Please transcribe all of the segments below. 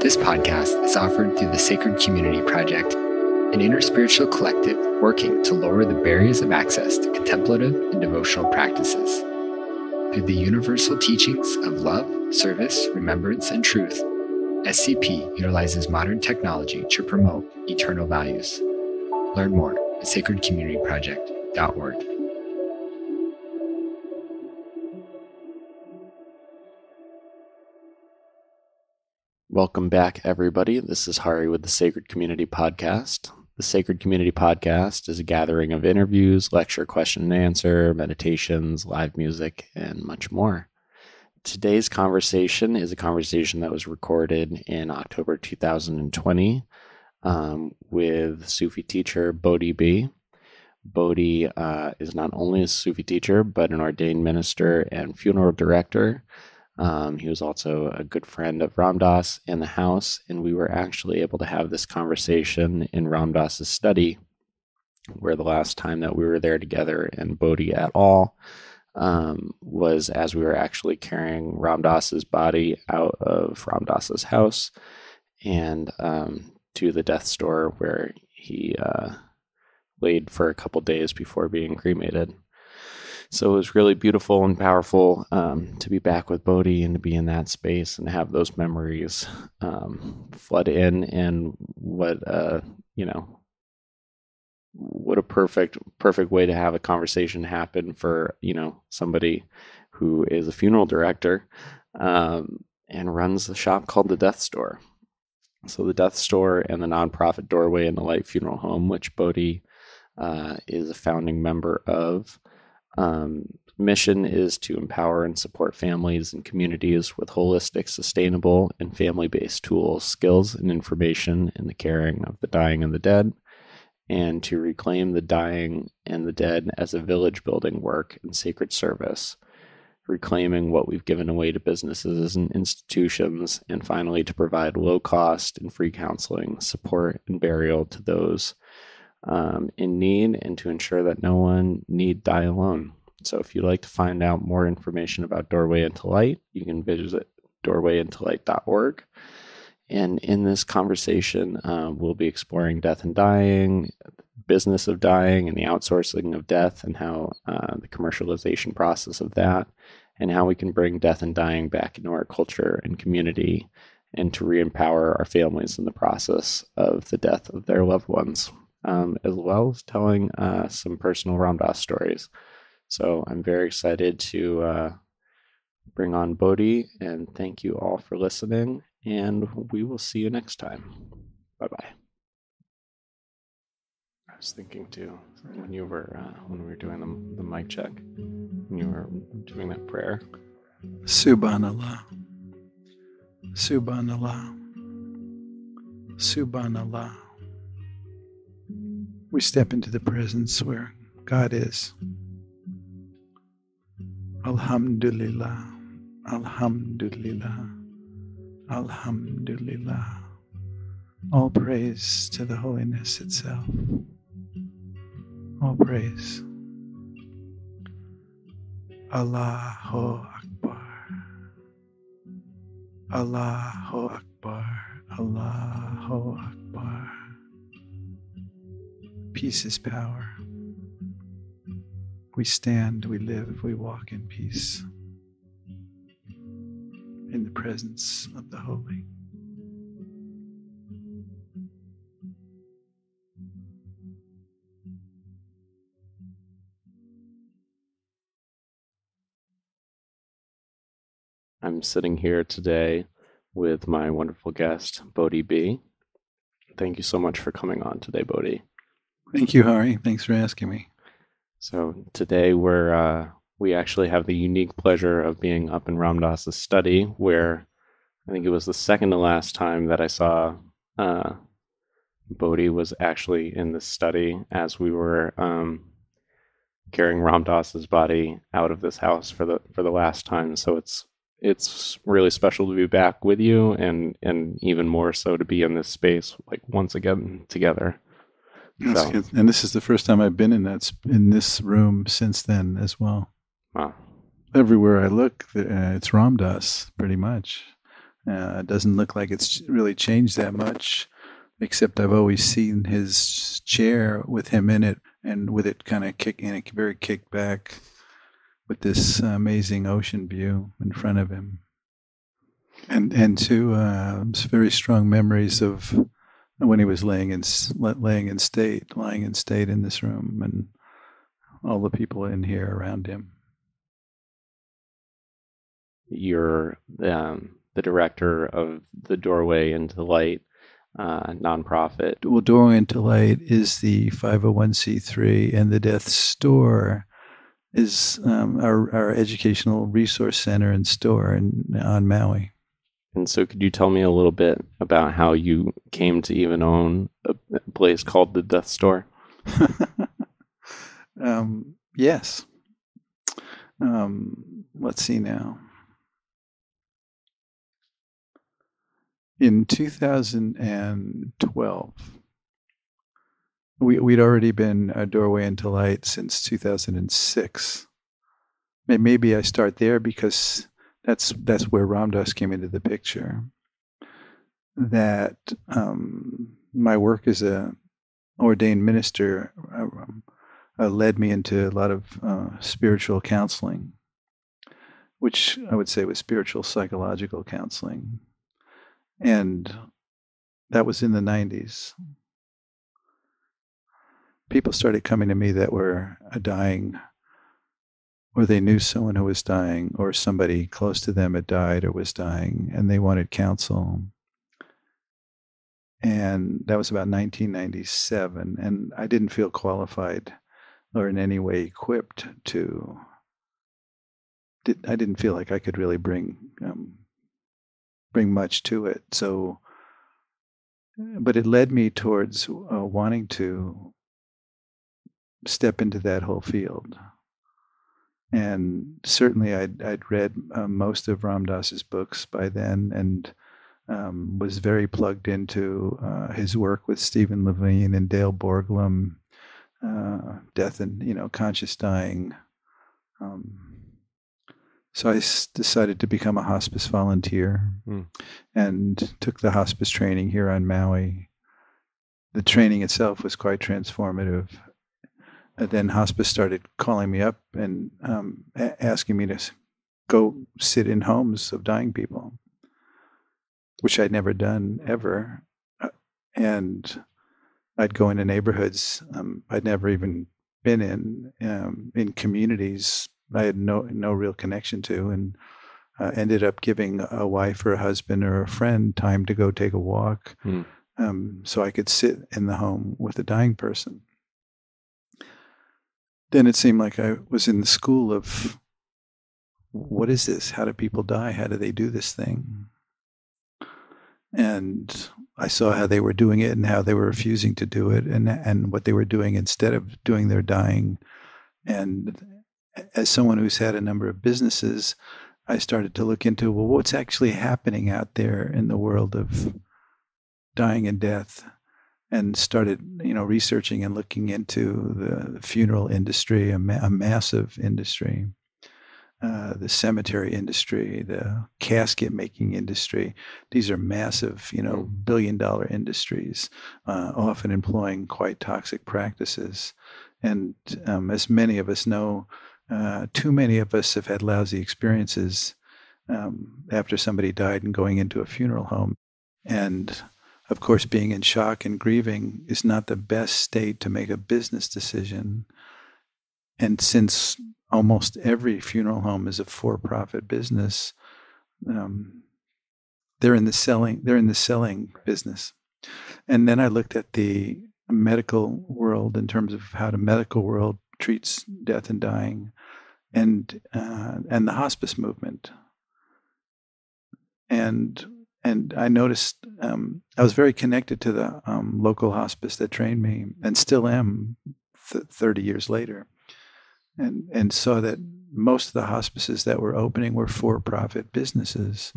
This podcast is offered through the Sacred Community Project, an interspiritual collective working to lower the barriers of access to contemplative and devotional practices. Through the universal teachings of love, service, remembrance, and truth, SCP utilizes modern technology to promote eternal values. Learn more at sacredcommunityproject.org. Welcome back, everybody. This is Hari with the Sacred Community Podcast. The Sacred Community Podcast is a gathering of interviews, lecture, question and answer, meditations, live music, and much more. Today's conversation is a conversation that was recorded in October 2020 with Sufi teacher Bodhi Be. Bodhi is not only a Sufi teacher, but an ordained minister and funeral director. He was also a good friend of Ram Dass in the house, and we were actually able to have this conversation in Ram Dass's study, where the last time that we were there together and Bodhi at all was as we were actually carrying Ram Dass's body out of Ram Dass's house and to the death store where he laid for a couple days before being cremated. So it was really beautiful and powerful to be back with Bodhi and to be in that space and have those memories flood in. And what a perfect way to have a conversation happen for, somebody who is a funeral director and runs a shop called the Death Store. So the Death Store and the nonprofit Doorway in the Light Funeral Home, which Bodhi is a founding member of. Mission is to empower and support families and communities with holistic, sustainable, and family-based tools, skills, and information in the caring of the dying and the dead, and to reclaim the dying and the dead as a village-building work and sacred service, reclaiming what we've given away to businesses and institutions, and finally to provide low-cost and free counseling, support, and burial to those in need, and to ensure that no one need die alone. So if you'd like to find out more information about Doorway into Light, you can visit doorwayintolight.org. And in this conversation, we'll be exploring death and dying, business of dying, and the outsourcing of death, and how the commercialization process of that, and how we can bring death and dying back into our culture and community, and to re-empower our families in the process of the death of their loved ones. As well as telling some personal Ram Dass stories. So I'm very excited to bring on Bodhi, and thank you all for listening, and we will see you next time. Bye-bye. I was thinking too, when we were doing the mic check, when you were doing that prayer. Subhanallah. Subhanallah. Subhanallah. We step into the presence where God is. Alhamdulillah, Alhamdulillah, Alhamdulillah. All praise to the holiness itself. All praise. Allahu Akbar. Allahu Akbar. Allahu Akbar. Peace is power. We stand, we live, we walk in peace, in the presence of the holy. I'm sitting here today with my wonderful guest, Bodhi Be. Thank you so much for coming on today, Bodhi. Thank you, Hari. Thanks for asking me. So today we actually have the unique pleasure of being up in Ram Dass's study, where I think it was the second to last time that I saw Bodhi was actually in the study as we were carrying Ram Dass's body out of this house for the last time. So it's really special to be back with you, and even more so to be in this space like once again together. That's good. And this is the first time I've been in this room since then as well. Wow. Everywhere I look, it's Ram Dass, pretty much. Doesn't look like it's really changed that much, except I've always seen his chair with him in it, and with it kind of very kicked back, with this amazing ocean view in front of him, and two very strong memories of when he was lying in state in this room, and all the people in here around him. You're the director of the Doorway into Light nonprofit. Well, Doorway into Light is the 501c3, and the Death Store is our educational resource center and store on Maui. And so could you tell me a little bit about how you came to even own a place called the Death Store? Yes. Let's see now. In 2012, we'd already been a Doorway into Light since 2006. Maybe I start there because that's where Ram Dass came into the picture. That my work as a ordained minister led me into a lot of spiritual counseling, which I would say was spiritual psychological counseling. And that was in the 90s. People started coming to me that were dying, or they knew someone who was dying, or somebody close to them had died or was dying, and they wanted counsel. And that was about 1997, and I didn't feel qualified or in any way equipped to. I didn't feel like I could really bring much to it. So, but it led me towards wanting to step into that whole field. And certainly I'd read most of Ram Dass's books by then, and was very plugged into his work with Stephen Levine and Dale Borglum, death and conscious dying. So I decided to become a hospice volunteer and took the hospice training here on Maui. The training itself was quite transformative. And then hospice started calling me up and asking me to go sit in homes of dying people, which I'd never done ever. And I'd go into neighborhoods I'd never even been in communities I had no real connection to, and ended up giving a wife or a husband or a friend time to go take a walk, so I could sit in the home with a dying person. Then it seemed like I was in the school of, what is this? How do people die? How do they do this thing? And I saw how they were doing it and how they were refusing to do it, and what they were doing instead of doing their dying. And as someone who's had a number of businesses, I started to look into, well, what's actually happening out there in the world of dying and death, and started, researching and looking into the funeral industry, a massive industry, the cemetery industry, the casket making industry. These are massive, billion-dollar industries, often employing quite toxic practices. And as many of us know, too many of us have had lousy experiences after somebody died and going into a funeral home. And of course, being in shock and grieving is not the best state to make a business decision. And since almost every funeral home is a for-profit business, they're in the selling business. And then I looked at the medical world in terms of how the medical world treats death and dying, and the hospice movement. And I noticed I was very connected to the local hospice that trained me, and still am 30 years later, and saw that most of the hospices that were opening were for-profit businesses,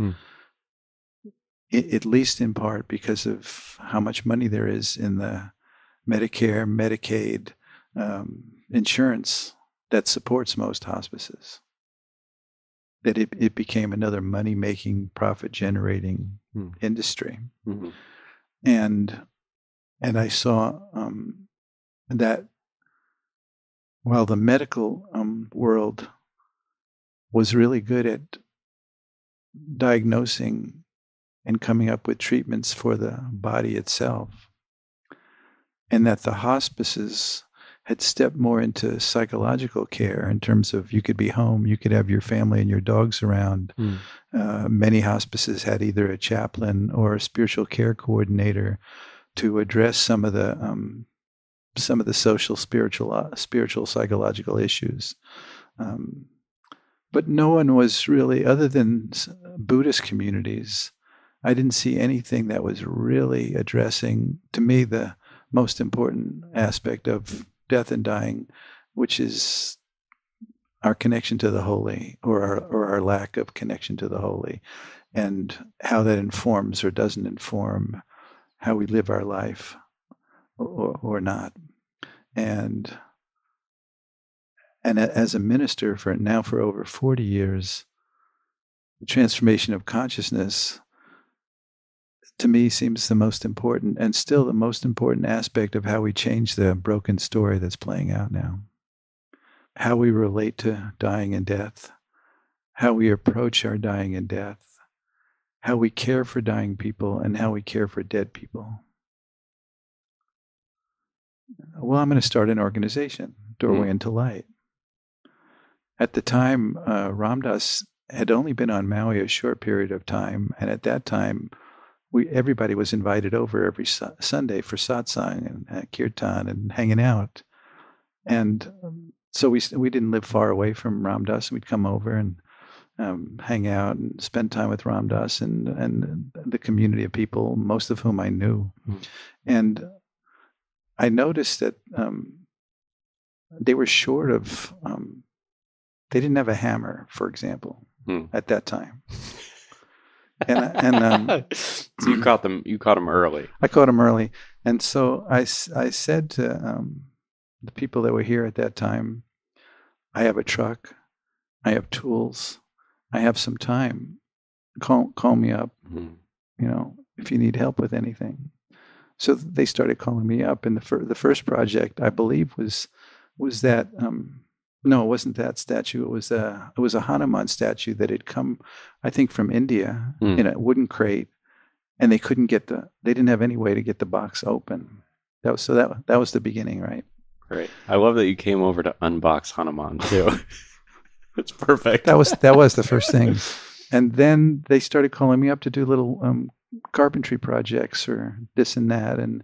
at least in part because of how much money there is in the Medicare, Medicaid, insurance that supports most hospices. that it became another money-making, profit-generating industry. Mm-hmm. And I saw that while the medical world was really good at diagnosing and coming up with treatments for the body itself, and that the hospices had stepped more into psychological care in terms of you could be home, you could have your family and your dogs around. Many hospices had either a chaplain or a spiritual care coordinator to address some of the social, spiritual, psychological issues. But no one was really, other than Buddhist communities, I didn't see anything that was really addressing, to me, the most important aspect of death and dying, which is our connection to the holy, or our lack of connection to the holy, and how that informs or doesn't inform how we live our life or not. And as a minister for over 40 years, the transformation of consciousness to me seems the most important, and still the most important aspect of how we change the broken story that's playing out now. How we relate to dying and death, how we approach our dying and death, how we care for dying people, and how we care for dead people. Well, I'm going to start an organization, Doorway into Light. At the time, Ram Dass had only been on Maui a short period of time, and at that time, everybody was invited over every Sunday for satsang and kirtan and hanging out. And so we didn't live far away from Ram Dass. We'd come over and hang out and spend time with Ram Dass and the community of people, most of whom I knew. And I noticed that they were short of, they didn't have a hammer, for example, at that time. And so you caught them early. I caught them early. And so I said to the people that were here at that time, I have a truck, I have tools, I have some time. Call me up, if you need help with anything. So they started calling me up, and the first project, I believe, was that. No, it wasn't that statue. It was a Hanuman statue that had come, I think, from India in a wooden crate, and they didn't have any way to get the box open. That was the beginning, right? Great. I love that you came over to unbox Hanuman too. It's perfect. That was the first thing, and then they started calling me up to do little carpentry projects or this and that, and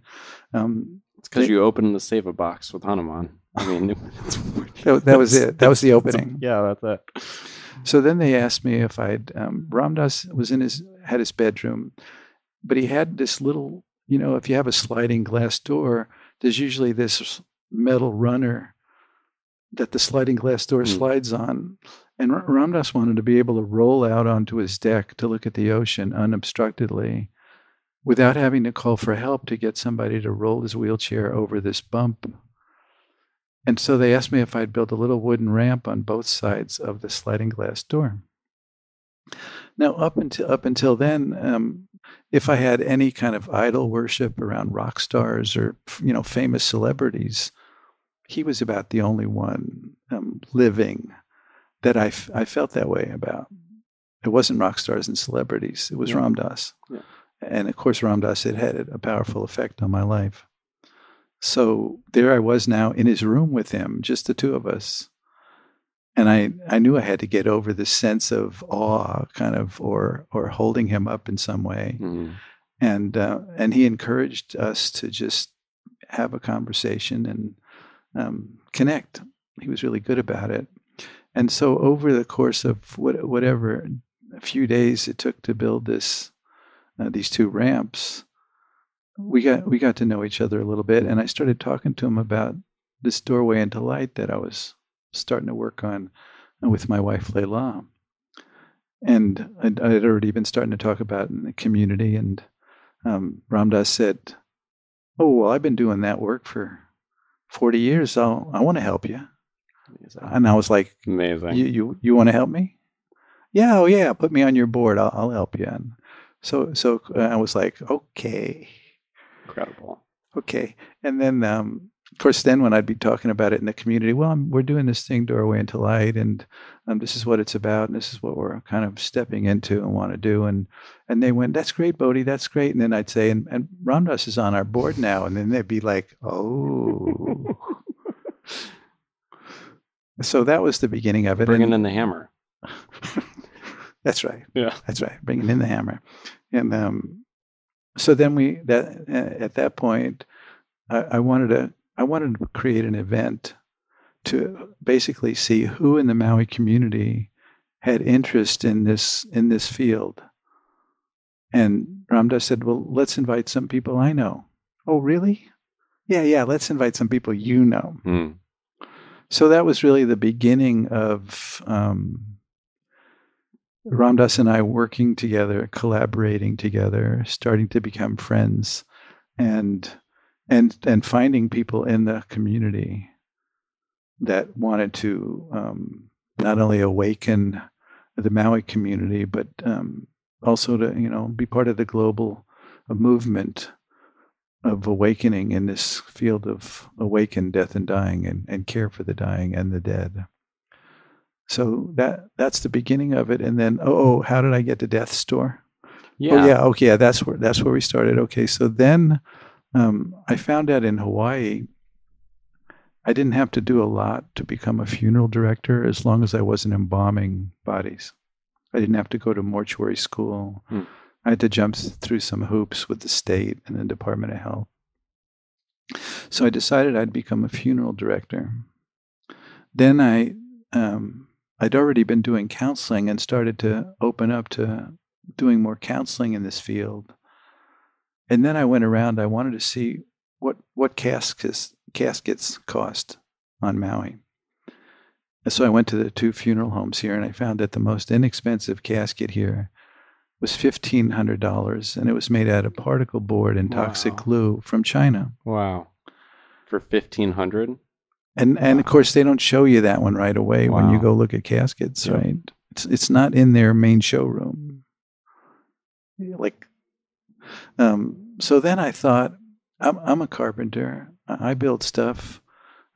it's because you opened the Seva box with Hanuman. I mean, that was it. That was the opening. Yeah, that's it. So then they asked me if I'd. Ram Dass was had his bedroom, but he had this little. If you have a sliding glass door, there's usually this metal runner that the sliding glass door slides on. And Ram Dass wanted to be able to roll out onto his deck to look at the ocean unobstructedly, without having to call for help to get somebody to roll his wheelchair over this bump. And so they asked me if I'd build a little wooden ramp on both sides of the sliding glass door. Now, up until then, if I had any kind of idol worship around rock stars or famous celebrities, he was about the only one living that I felt that way about. It wasn't rock stars and celebrities; it was Ram Dass, and of course, Ram Dass had a powerful effect on my life. So there I was now in his room with him, just the two of us. And I knew I had to get over this sense of awe, kind of, or holding him up in some way. And he encouraged us to just have a conversation and connect. He was really good about it. And so over the course of whatever, a few days it took to build these two ramps, we got to know each other a little bit, and I started talking to him about this doorway into light that I was starting to work on with my wife Layla. And I had already been starting to talk about in the community, and Ram Dass said, "Oh, well, I've been doing that work for 40 years. I want to help you." And I was like, "Amazing. You want to help me?" yeah, oh yeah, put me on your board. I'll help you. And so I was like, okay. Incredible. Okay. And then, of course, then when I'd be talking about it in the community, well, we're doing this thing, Doorway into Light, and this is what it's about, and this is what we're kind of stepping into and want to do. And they went, that's great, Bodhi, that's great. And then I'd say, and Ramdas is on our board now. And then they'd be like, oh. So that was the beginning of it. Bringing in the hammer. That's right. Yeah. That's right. Bringing in the hammer. And so then at that point, I wanted to create an event to basically see who in the Maui community had interest in this field. And Ramdas said, well, let's invite some people I know. Oh, really? Yeah, let's invite some people you know. Mm. So that was really the beginning of Ramdas and I working together, collaborating together, starting to become friends, and finding people in the community that wanted to not only awaken the Maui community, but also to be part of the global movement of awakening in this field of awakened death and dying, and care for the dying and the dead. So that's the beginning of it. And then, how did I get to Death's Door? Yeah. Oh yeah, okay, yeah, that's where we started. Okay, so then I found out in Hawaii I didn't have to do a lot to become a funeral director as long as I wasn't embalming bodies. I didn't have to go to mortuary school. I had to jump through some hoops with the state and the Department of Health. So I decided I'd become a funeral director. Then I'd already been doing counseling and started to open up to doing more counseling in this field. And then I went around, I wanted to see what caskets cost on Maui. And so I went to the 2 funeral homes here, and I found that the most inexpensive casket here was $1,500, and it was made out of particle board and toxic glue from China. Wow. For $1,500? And of course, they don't show you that one right away when you go look at caskets, right? It's not in their main showroom. So then I thought, I'm a carpenter. I build stuff.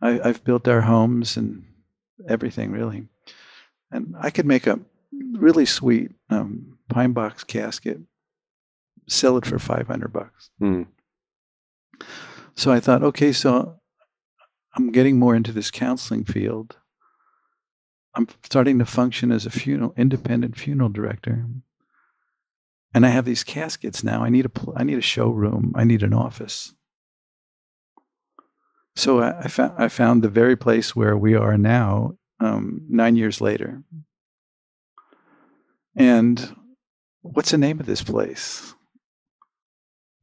I've built our homes and everything, really. And I could make a really sweet pine box casket, sell it for $500. So I thought, okay, so I'm getting more into this counseling field. I'm starting to function as a independent funeral director. And I have these caskets now. I need a showroom. I need an office. So I found the very place where we are now, 9 years later. And what's the name of this place?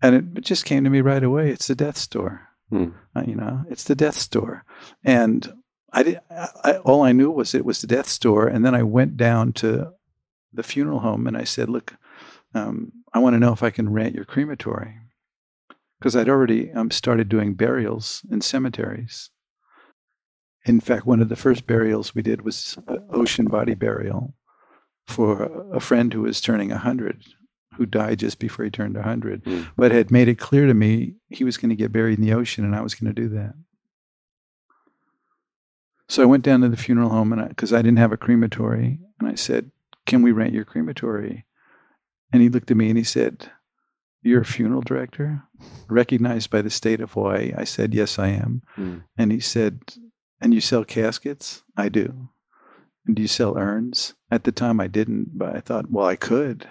And it just came to me right away. It's the Death's Door. It's the Death's Door. And all I knew was it was the Death's Door. And then I went down to the funeral home and I said, look, I want to know if I can rent your crematory. Because I'd already started doing burials in cemeteries. In fact, one of the first burials we did was an ocean body burial for a friend who was turning 100, who died just before he turned 100, but had made it clear to me he was going to get buried in the ocean, and I was going to do that. So I went down to the funeral home, and because I didn't have a crematory, and I said, "Can we rent your crematory?" And he looked at me and he said, "You're a funeral director, recognized by the state of Hawaii?" I said, "Yes, I am." And he said, "And you sell caskets?" "I do." "And do you sell urns?" At the time I didn't, but I thought, well, I could.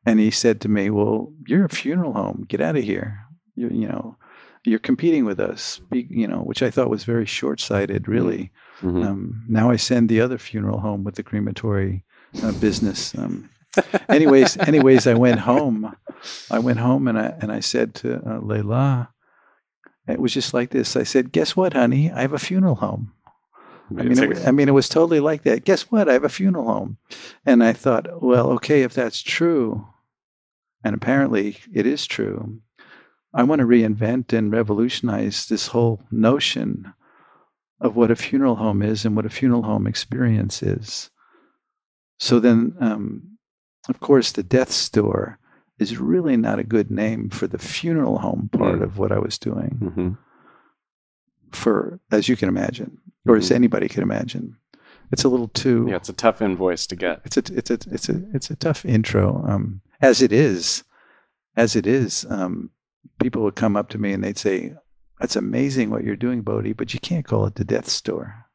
And he said to me, "Well, you're a funeral home. Get out of here. You're competing with us," which I thought was very short-sighted, really. Now I send the other funeral home with the crematory business. Anyways, I went home. And I said to Leila, it was just like this. I said, "Guess what, honey? I have a funeral home." It was totally like that. "Guess what? I have a funeral home." And I thought, well, okay, if that's true, and apparently it is true, I want to reinvent and revolutionize this whole notion of what a funeral home is and what a funeral home experience is. So then, of course, the death's door is really not a good name for the funeral home part of what I was doing. Mm-hmm. For, as you can imagine, or as anybody can imagine, it's a little too. Yeah, it's a tough invoice to get. It's a tough intro. As it is, people would come up to me and they'd say, "That's amazing what you're doing, Bodhi, but you can't call it the death's door."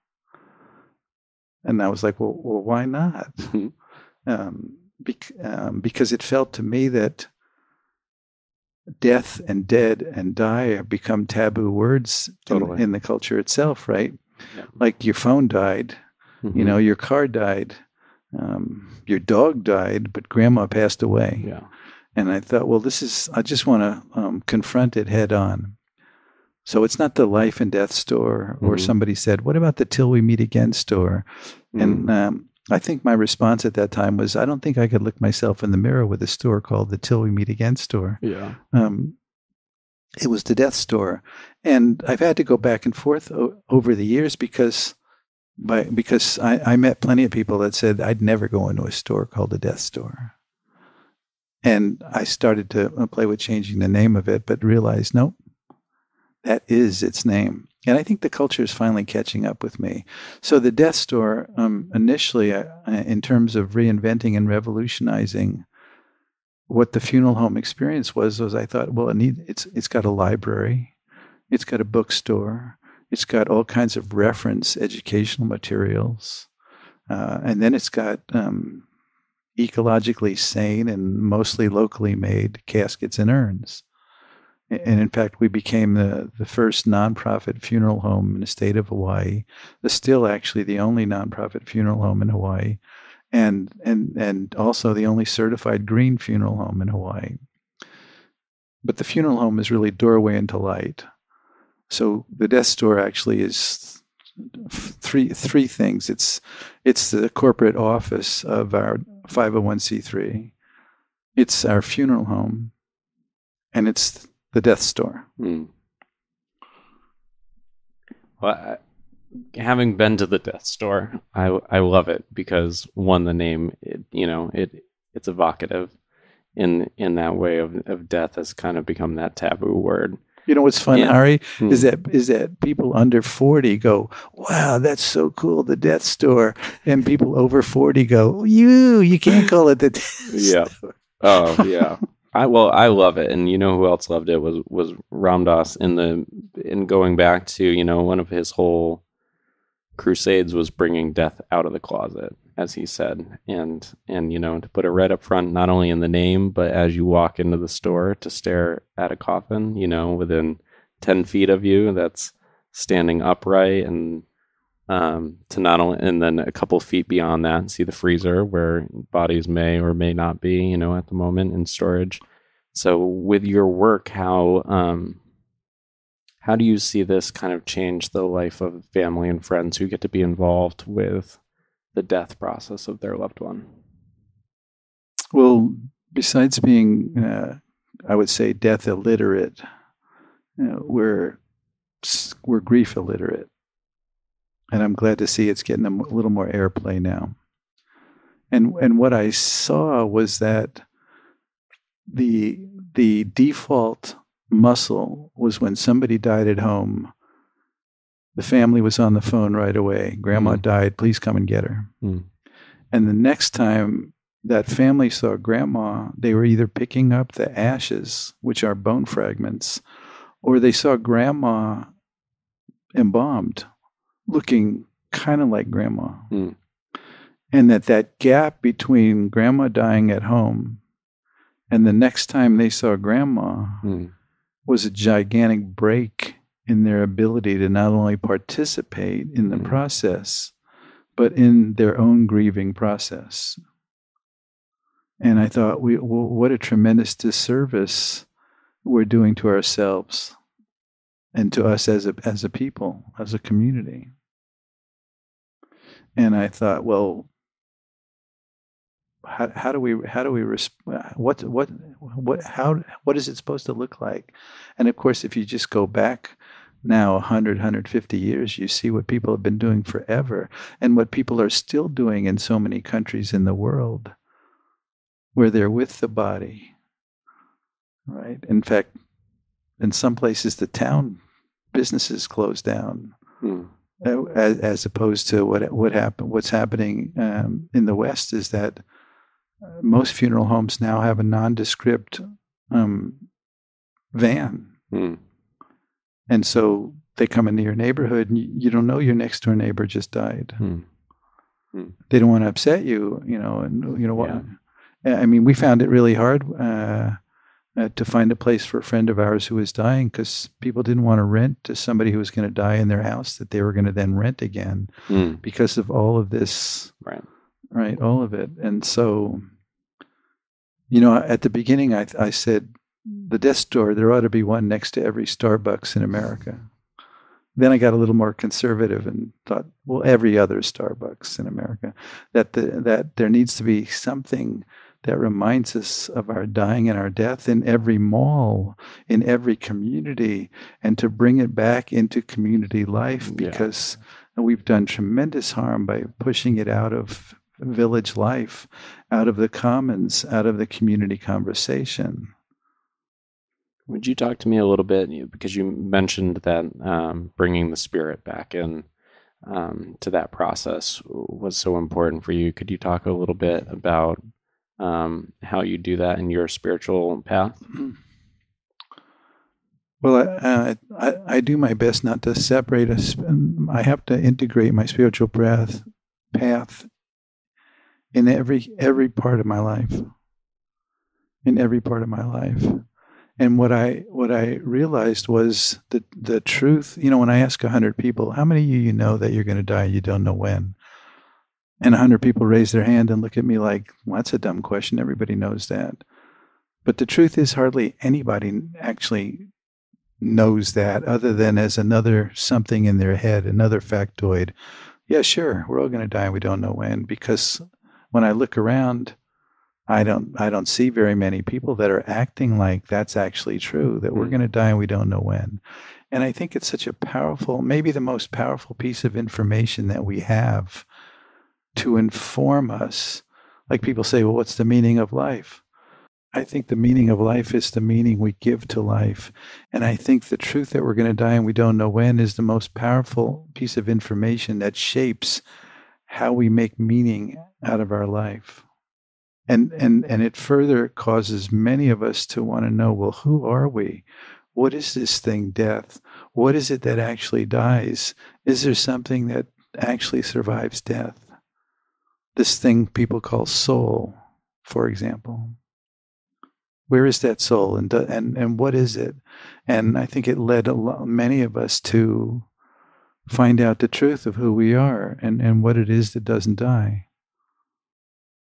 And I was like, "Well, why not?" Because it felt to me that death and dead and die have become taboo words in the culture itself, right? Yeah. Like your phone died, your car died, your dog died, but grandma passed away. Yeah. And I thought, well, I just want to confront it head on. So it's not the life and death store, or somebody said, what about the till we meet again store? And I think my response at that time was, I don't think I could look myself in the mirror with a store called the Till We Meet Again store. Yeah. It was the death store. And I've had to go back and forth over the years because I met plenty of people that said I'd never go into a store called the death store. And I started to play with changing the name of it, but realized, nope, that is its name. And I think the culture is finally catching up with me. So the death store, initially, in terms of reinventing and revolutionizing what the funeral home experience was I thought, well, it's got a library, it's got a bookstore, it's got all kinds of reference educational materials, and then it's got ecologically sane and mostly locally made caskets and urns. And in fact, we became the first nonprofit funeral home in the state of Hawaii. Still actually the only nonprofit funeral home in Hawaii, and also the only certified green funeral home in Hawaii. But the funeral home is really doorway into light. So the death store actually is three things. It's the corporate office of our 501c3. It's our funeral home, and it's the death store. Well, having been to the death store, I love it because one, the name, it's evocative in that way of death has kind of become that taboo word. You know what's fun, Ari, is that people under 40 go, "Wow, that's so cool, the death store," and people over 40 go, "You can't call it the death store." Oh yeah. I love it, and you know who else loved it was Ram Dass in going back to one of his whole crusades was bringing death out of the closet, as he said, and to put it right up front, not only in the name, but as you walk into the store to stare at a coffin, within 10 feet of you that's standing upright, and to not only, and then a couple feet beyond that, see the freezer where bodies may or may not be, at the moment in storage. So with your work, how do you see this kind of change the life of family and friends who get to be involved with the death process of their loved one? Well, besides being, I would say, death illiterate, we're grief illiterate. And I'm glad to see it's getting a little more airplay now. And what I saw was that the default muscle was when somebody died at home, the family was on the phone right away. Grandma died, please come and get her. And the next time that family saw grandma, they were either picking up the ashes, which are bone fragments, or they saw grandma embalmed, looking kind of like grandma. And that gap between grandma dying at home and the next time they saw grandma was a gigantic break in their ability to not only participate in the process, but in their own grieving process. And I thought, what a tremendous disservice we're doing to ourselves and to us as a people, as a community. And I thought, well, how do we what is it supposed to look like? And of course, if you just go back now 100, 150 years, you see what people have been doing forever and what people are still doing in so many countries in the world where they're with the body, right? In fact, in some places, the town businesses close down, as opposed to what's happening in the West is that most funeral homes now have a nondescript van. And so they come into your neighborhood and you don't know your next door neighbor just died. They don't want to upset you, and what. I mean, we found it really hard to find a place for a friend of ours who was dying because people didn't want to rent to somebody who was going to die in their house that they were going to then rent again because of all of this, right? All of it. And so, at the beginning, I said, the death store, there ought to be one next to every Starbucks in America. Then I got a little more conservative and thought, well, every other Starbucks in America, that there needs to be something that reminds us of our dying and our death in every mall, in every community, and to bring it back into community life because we've done tremendous harm by pushing it out of village life, out of the commons, out of the community conversation. Would you talk to me a little bit, because you mentioned that bringing the spirit back in to that process was so important for you. Could you talk a little bit about how you do that in your spiritual path? Well, I do my best not to separate us. I have to integrate my spiritual path in every part of my life. In every part of my life. And what I realized was that the truth, when I ask 100 people, how many of you know that you're going to die and you don't know when? And 100 people raise their hand and look at me like, well, that's a dumb question. Everybody knows that. But the truth is hardly anybody actually knows that other than as another something in their head, another factoid. Yeah, sure, we're all going to die and we don't know when. Because when I look around, I don't see very many people that are acting like that's actually true, that we're going to die and we don't know when. And I think it's such a powerful, maybe the most powerful piece of information that we have to inform us. Like people say, well, what's the meaning of life? I think the meaning of life is the meaning we give to life. And I think the truth that we're going to die and we don't know when is the most powerful piece of information that shapes how we make meaning out of our life. And it further causes many of us to want to know, well, who are we? What is this thing, death? What is it that actually dies? Is there something that actually survives death? This thing people call soul, for example. Where is that soul, and what is it? And I think it led many of us to find out the truth of who we are and what it is that doesn't die.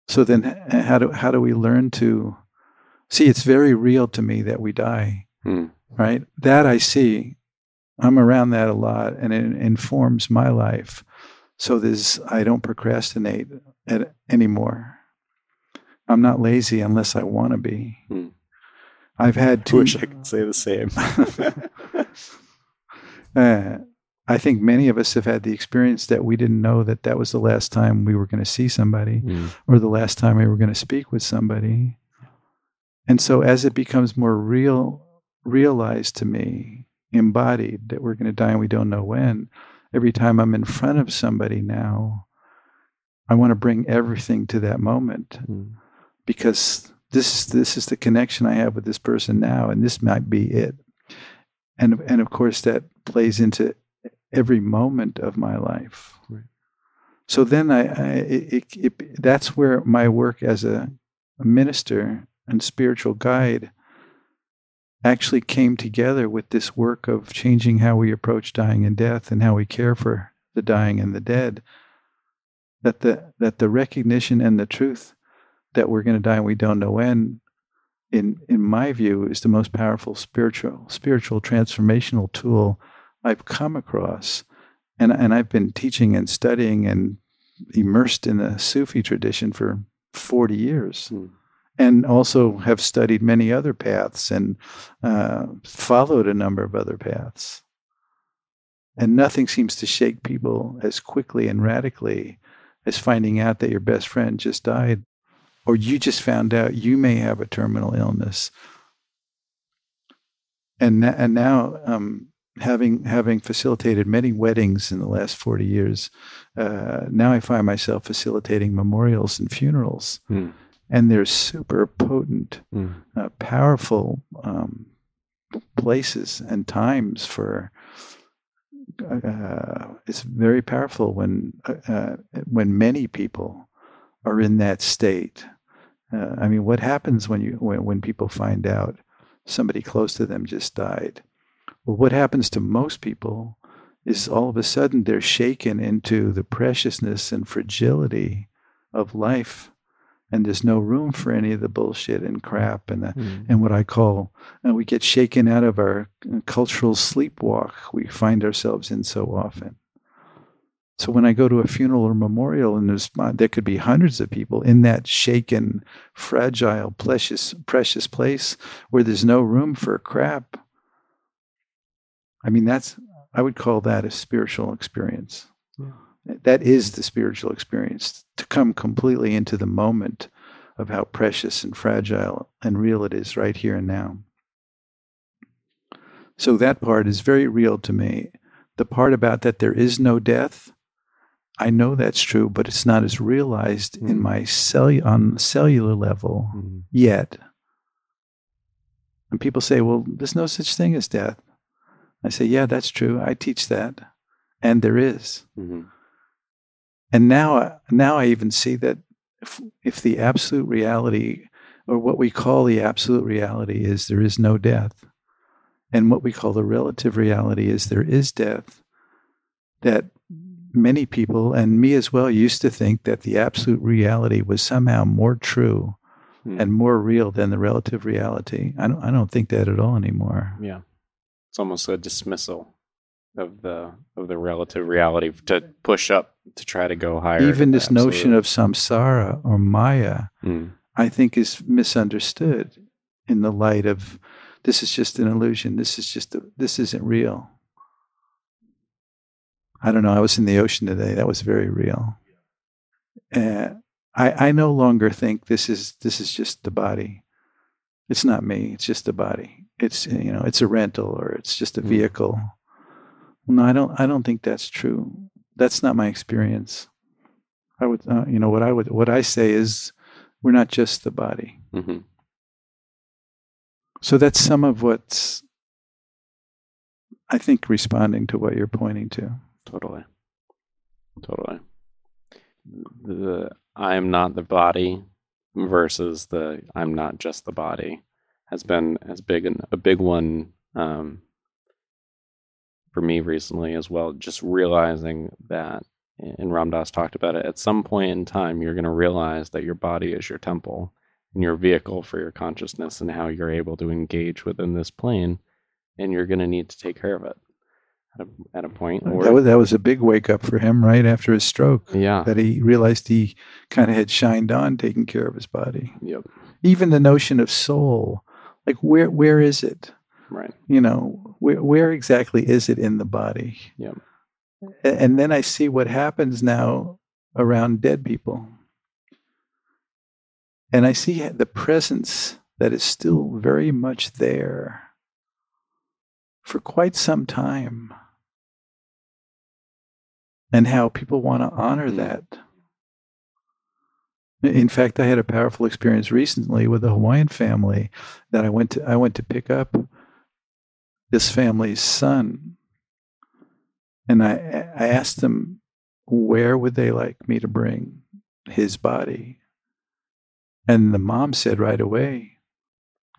So then how do we learn to see? It's very real to me that we die, right? That I see. I'm around that a lot, and it informs my life. So I don't procrastinate anymore. I'm not lazy unless I want to be. I've had I wish I could say the same. I think many of us have had the experience that we didn't know that was the last time we were going to see somebody or the last time we were going to speak with somebody. And so as it becomes more realized to me, embodied, that we're going to die and we don't know when, every time I'm in front of somebody now, I want to bring everything to that moment because this is the connection I have with this person now, and this might be it. And of course that plays into every moment of my life. Right. So then that's where my work as a minister and spiritual guide actually came together with this work of changing how we approach dying and death and how we care for the dying and the dead. That the recognition and the truth that we're going to die and we don't know when, in my view, is the most powerful spiritual transformational tool I've come across. And I've been teaching and studying and immersed in the Sufi tradition for 40 years. And also have studied many other paths and followed a number of other paths. And nothing seems to shake people as quickly and radically as finding out that your best friend just died, or you just found out you may have a terminal illness. And now, having facilitated many weddings in the last 40 years, now I find myself facilitating memorials and funerals. And they're super potent, powerful places and times for. It's very powerful when many people are in that state. I mean, what happens when people find out somebody close to them just died? Well, what happens to most people is all of a sudden they're shaken into the preciousness and fragility of life. And there's no room for any of the bullshit and crap and what I call, we get shaken out of our cultural sleepwalk we find ourselves in so often. So when I go to a funeral or memorial, and there could be hundreds of people in that shaken, fragile, precious place where there's no room for crap. I mean, I would call that a spiritual experience. Yeah. That is the spiritual experience, to come completely into the moment of how precious and fragile and real it is right here and now. So that part is very real to me. The part about that there is no death, I know that's true, but it's not as realized in my on the cellular level yet. And people say, well, there's no such thing as death. I say, yeah, that's true. I teach that. And there is. And now I even see that if the absolute reality, or what we call the absolute reality, is there is no death, and what we call the relative reality is there is death, that many people, and me as well, used to think that the absolute reality was somehow more true and more real than the relative reality. I don't think that at all anymore. Yeah, it's almost a dismissal of the relative reality to push up to try to go higher. Even this notion of samsara or maya, I think, is misunderstood in the light of this is just an illusion. This isn't real. I don't know. I was in the ocean today. That was very real. I no longer think this is just the body. It's not me. It's just the body. It's it's a rental, or it's just a vehicle. No, I don't think that's true. That's not my experience. I would, what I say is, we're not just the body. So that's some of what's, I think, responding to what you're pointing to. Totally. The I am not the body versus the I'm not just the body has been a big one. For me recently as well, just realizing that, and Ram Dass talked about it, at some point in time, you're going to realize that your body is your temple and your vehicle for your consciousness and how you're able to engage within this plane, and you're going to need to take care of it at a point. That was a big wake up for him right after his stroke. Yeah. That he realized he kind of had shined on taking care of his body. Yep. Even the notion of soul, like where is it? Right. Where exactly is it in the body? Yeah. And then I see what happens now around dead people. And I see the presence that is still very much there for quite some time. And how people want to honor that. In fact, I had a powerful experience recently with a Hawaiian family that I went to pick up this family's son, and I asked them, where would they like me to bring his body? And the mom said right away,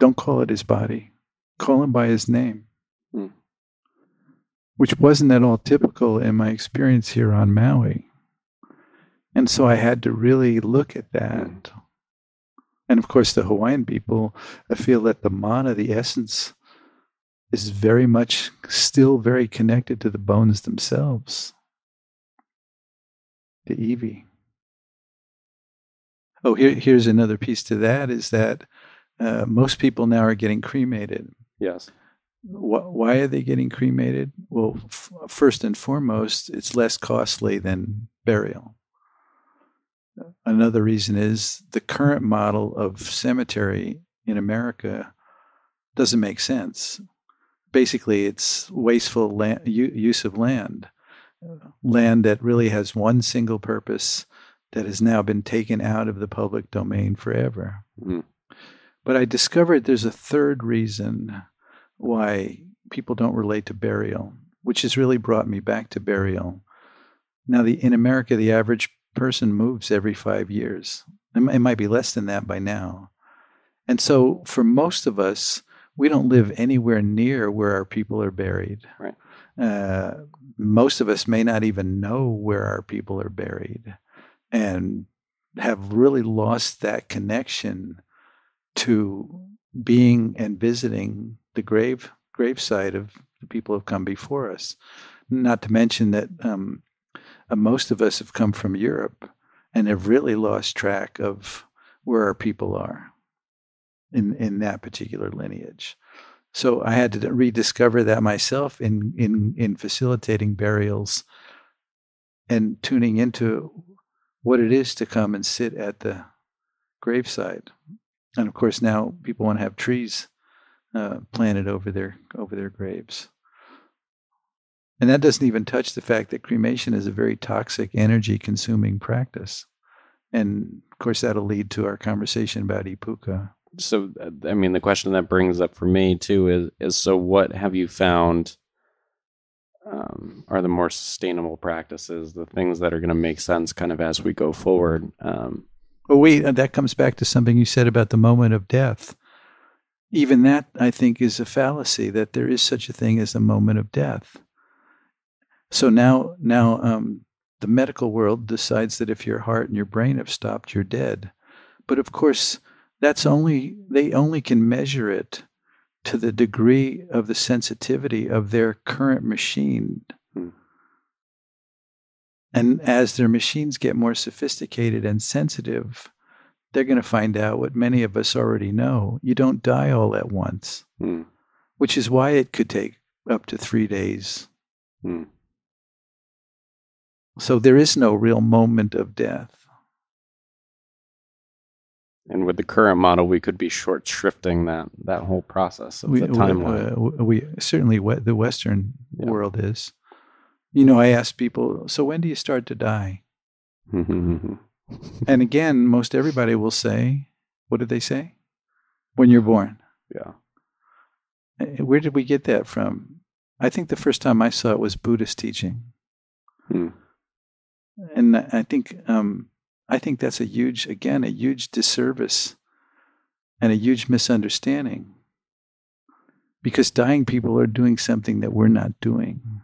don't call it his body, call him by his name. Which wasn't at all typical in my experience here on Maui. And so I had to really look at that. And of course, the Hawaiian people, I feel that the mana, the essence, is very much still very connected to the bones themselves. The iwi. Oh, here's another piece to that, is that most people now are getting cremated. Yes. Why are they getting cremated? Well, first and foremost, it's less costly than burial. Another reason is the current model of cemetery in America doesn't make sense. Basically, it's wasteful use of land that really has one single purpose that has now been taken out of the public domain forever. Mm. But I discovered there's a third reason why people don't relate to burial, which has really brought me back to burial. Now, in America, the average person moves every 5 years. It might be less than that by now. And so for most of us, we don't live anywhere near where our people are buried. Right. Most of us may not even know where our people are buried and have really lost that connection to being and visiting the gravesite of the people who have come before us. Not to mention that most of us have come from Europe and have really lost track of where our people are in that particular lineage. So I had to rediscover that myself in facilitating burials and tuning into what it is to come and sit at the gravesite. And of course, now people want to have trees planted over their graves. And that doesn't even touch the fact that cremation is a very toxic, energy-consuming practice. And of course, that'll lead to our conversation about ipuka. So, I mean, the question that brings up for me too is so what have you found are the more sustainable practices, the things that are going to make sense kind of as we go forward? Well, wait, that comes back to something you said about the moment of death. Even that, I think, is a fallacy, that there is such a thing as a moment of death. So now the medical world decides that if your heart and your brain have stopped, you're dead. But of course, they only can measure it to the degree of the sensitivity of their current machine. And as their machines get more sophisticated and sensitive, they're going to find out what many of us already know. You don't die all at once, which is why it could take up to 3 days. So there is no real moment of death. And with the current model, we could be short shrifting that whole process of the timeline. We certainly, the Western world is. You know, I ask people, so when do you start to die? And again, most everybody will say, what did they say? When you're born. Yeah. Where did we get that from? I think the first time I saw it was Buddhist teaching. And I think that's a huge disservice and a huge misunderstanding, because dying people are doing something that we're not doing.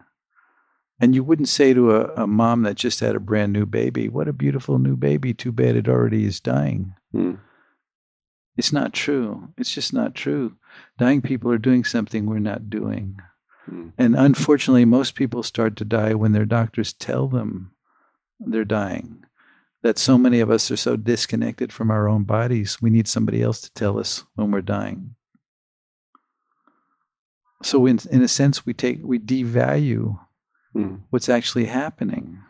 And you wouldn't say to a mom that just had a brand new baby, what a beautiful new baby, too bad it already is dying. It's not true. It's just not true. Dying people are doing something we're not doing. And unfortunately, most people start to die when their doctors tell them they're dying. That so many of us are so disconnected from our own bodies, we need somebody else to tell us when we're dying. So in a sense, we devalue what's actually happening.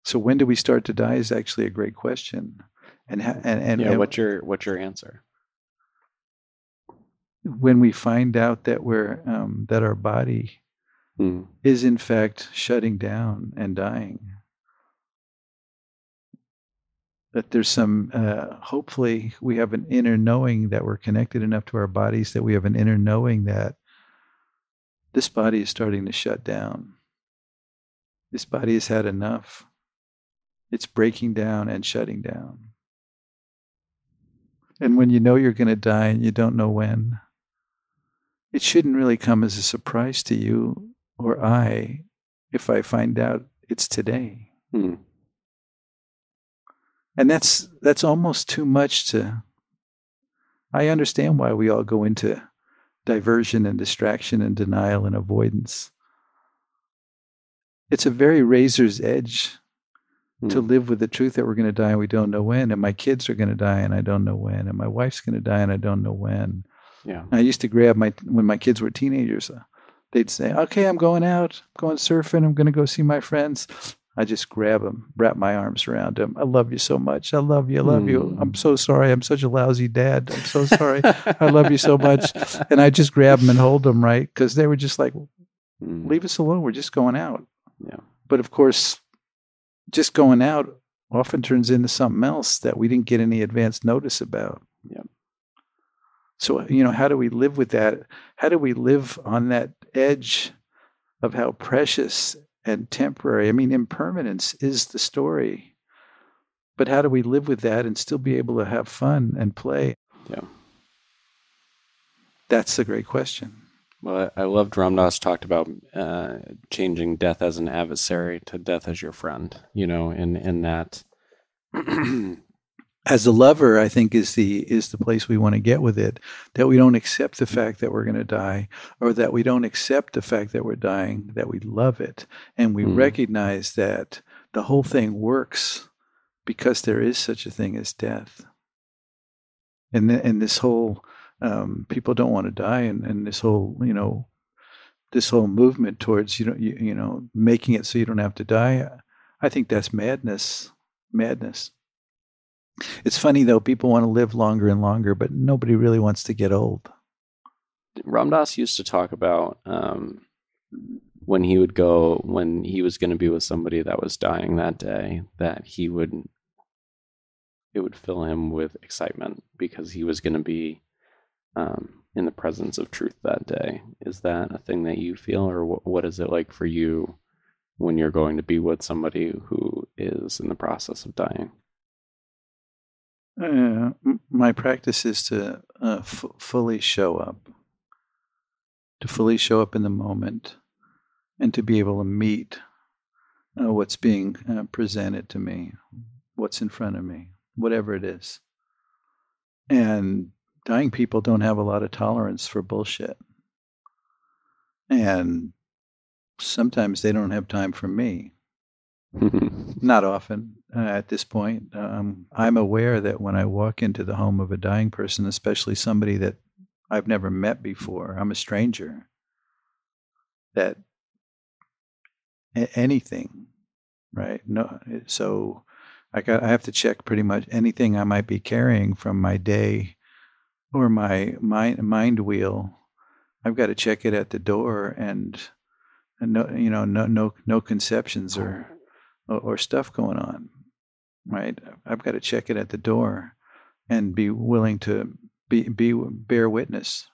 So when do we start to die is actually a great question. And what's your answer? When we find out that that our body is in fact shutting down and dying, that there's some hopefully we have an inner knowing that we're connected enough to our bodies that we have an inner knowing that this body is starting to shut down. This body has had enough. It's breaking down and shutting down. And when you know you're going to die and you don't know when, it shouldn't really come as a surprise to you or I if I find out it's today. And that's almost too much to... I understand why we all go into diversion and distraction and denial and avoidance. It's a very razor's edge to live with the truth that we're going to die and we don't know when, and my kids are going to die and I don't know when, and my wife's going to die and I don't know when. Yeah. I used to grab when my kids were teenagers, they'd say, okay, I'm going out, I'm going surfing, I'm going to go see my friends. I just grab them, wrap my arms around them. I love you so much. I love you. I love you. I'm so sorry. I'm such a lousy dad. I'm so sorry. I love you so much. And I just grab them and hold them, right? Because they were just like, leave us alone. We're just going out. Yeah. But of course, just going out often turns into something else that we didn't get any advance notice about. Yeah. So, how do we live with that? How do we live on that edge of how precious and temporary? I mean, impermanence is the story. But how do we live with that and still be able to have fun and play? Yeah. That's the great question. Well, I loved Ram Dass talked about changing death as an adversary to death as your friend, in that. As a lover, I think is the place we want to get with it, that we don't accept the fact that we're going to die, or that we don't accept the fact that we're dying, that we love it. And we recognize that the whole thing works because there is such a thing as death. And this whole, people don't want to die. And this whole, this whole movement towards, making it so you don't have to die. I think that's madness. It's funny, though, people want to live longer and longer, but nobody really wants to get old. Ram Dass used to talk about when he was going to be with somebody that was dying that day, that it would fill him with excitement because he was going to be in the presence of truth that day. Is that a thing that you feel, or what is it like for you when you're going to be with somebody who is in the process of dying? My practice is to fully show up, in the moment, and to be able to meet what's being presented to me, what's in front of me, whatever it is. And dying people don't have a lot of tolerance for bullshit. And sometimes they don't have time for me. Not often at this point. I'm aware that when I walk into the home of a dying person, especially somebody that I've never met before, I'm a stranger, that anything, right? No, so I have to check pretty much anything I might be carrying from my day or my mind wheel. I've got to check it at the door, and no conceptions or stuff going on, right? I've got to check it at the door and be willing to bear witness,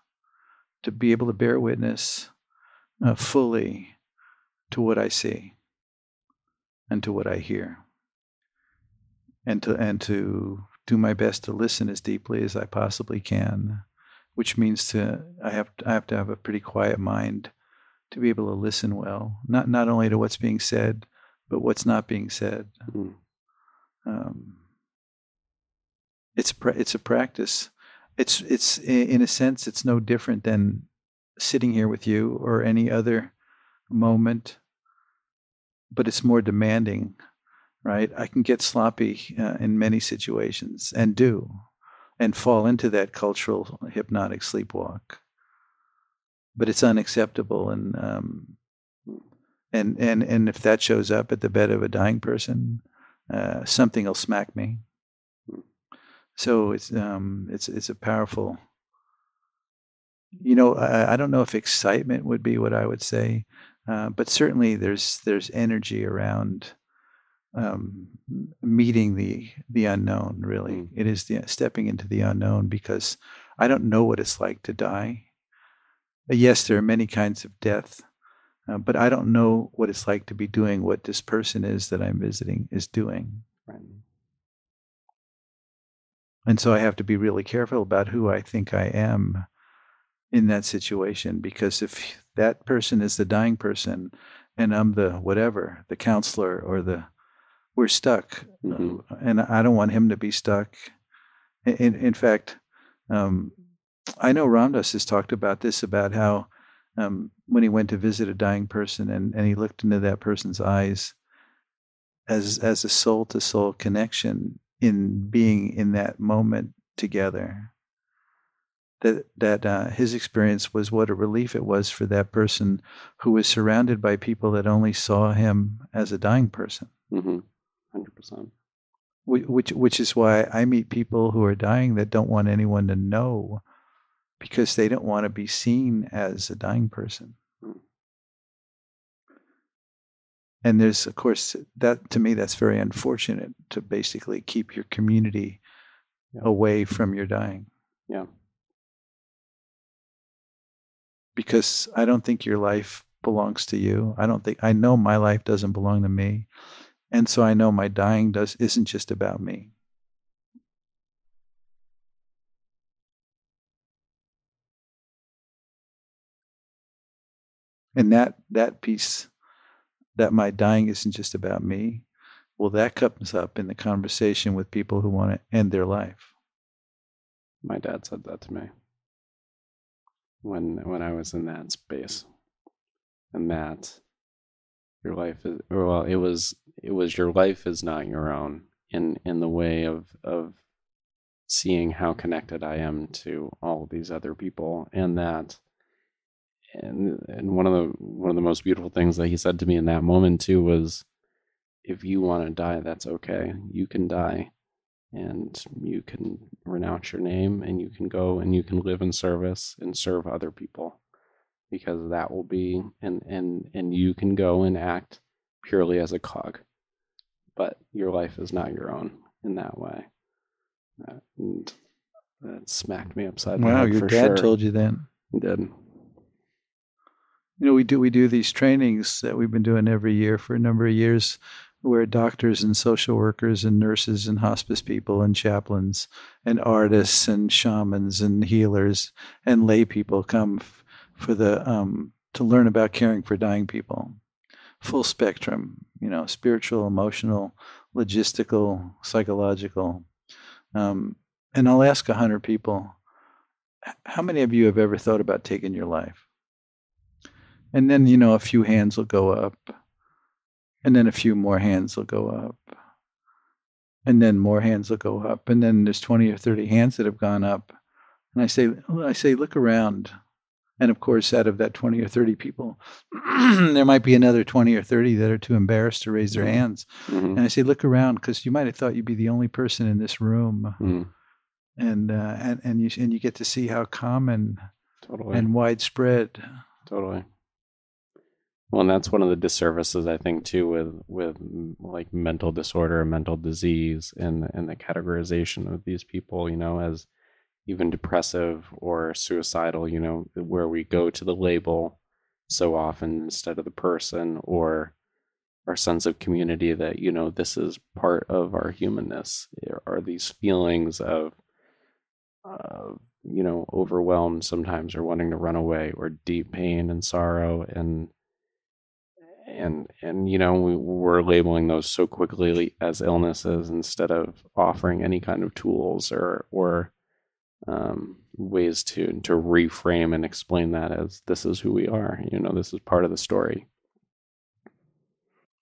to be able to bear witness fully to what I see and to what I hear, and to do my best to listen as deeply as I possibly can, which means I have to have a pretty quiet mind to be able to listen well, not only to what's being said, but what's not being said. It's a practice. It's in a sense, it's no different than sitting here with you or any other moment, but it's more demanding, right? I can get sloppy in many situations and fall into that cultural hypnotic sleepwalk, but it's unacceptable. And if that shows up at the bed of a dying person, something will smack me. So it's a powerful. I don't know if excitement would be what I would say, but certainly there's energy around meeting the unknown. Really, it is stepping into the unknown, because I don't know what it's like to die. Yes, there are many kinds of death. But I don't know what it's like to be doing what this person is that I'm visiting is doing. Right. And so I have to be really careful about who I think I am in that situation, because if that person is the dying person and I'm the whatever, the counselor or we're stuck, and I don't want him to be stuck. In fact, I know Ram Dass has talked about this, about how when he went to visit a dying person and he looked into that person's eyes, as a soul to soul connection in being in that moment together. That his experience was what a relief it was for that person who was surrounded by people that only saw him as a dying person. 100%. Which is why I meet people who are dying that don't want anyone to know, because they don't want to be seen as a dying person. And there's, of course, that to me, that's very unfortunate, to basically keep your community away from your dying. Yeah. Because I don't think your life belongs to you. I know my life doesn't belong to me. And so I know my dying isn't just about me. And that piece, that my dying isn't just about me, well, that comes up in the conversation with people who want to end their life. My dad said that to me when I was in that space, and that your life is, well, it was your life is not your own, in the way of seeing how connected I am to all of these other people, and that. And one of the most beautiful things that he said to me in that moment too was, if you want to die, that's okay. You can die, and you can renounce your name, and you can go and you can live in service and serve other people, because that will be, and you can go and act purely as a cog, but your life is not your own in that way. And that smacked me upside the head. Wow, your for dad sure. told you that. He did. You know, we do these trainings that we've been doing every year for a number of years, where doctors and social workers and nurses and hospice people and chaplains and artists and shamans and healers and lay people come for to learn about caring for dying people. Full spectrum, spiritual, emotional, logistical, psychological. And I'll ask 100 people, how many of you have ever thought about taking your life? And then, a few hands will go up. And then a few more hands will go up. And then more hands will go up. And then there's 20 or 30 hands that have gone up. And I say, look around. And of course, out of that 20 or 30 people, there might be another 20 or 30 that are too embarrassed to raise their hands. Mm-hmm. And I say, look around, because you might have thought you'd be the only person in this room. Mm. And you get to see how common Totally. and widespread. Totally. Well, and that's one of the disservices, I think, too, with like mental disorder and mental disease, and the categorization of these people, as even depressive or suicidal, where we go to the label so often instead of the person, or our sense of community that, this is part of our humanness, are these feelings of overwhelmed sometimes, or wanting to run away, or deep pain and sorrow, and we're labeling those so quickly as illnesses, instead of offering any kind of tools or ways to reframe and explain that as, this is who we are. This is part of the story.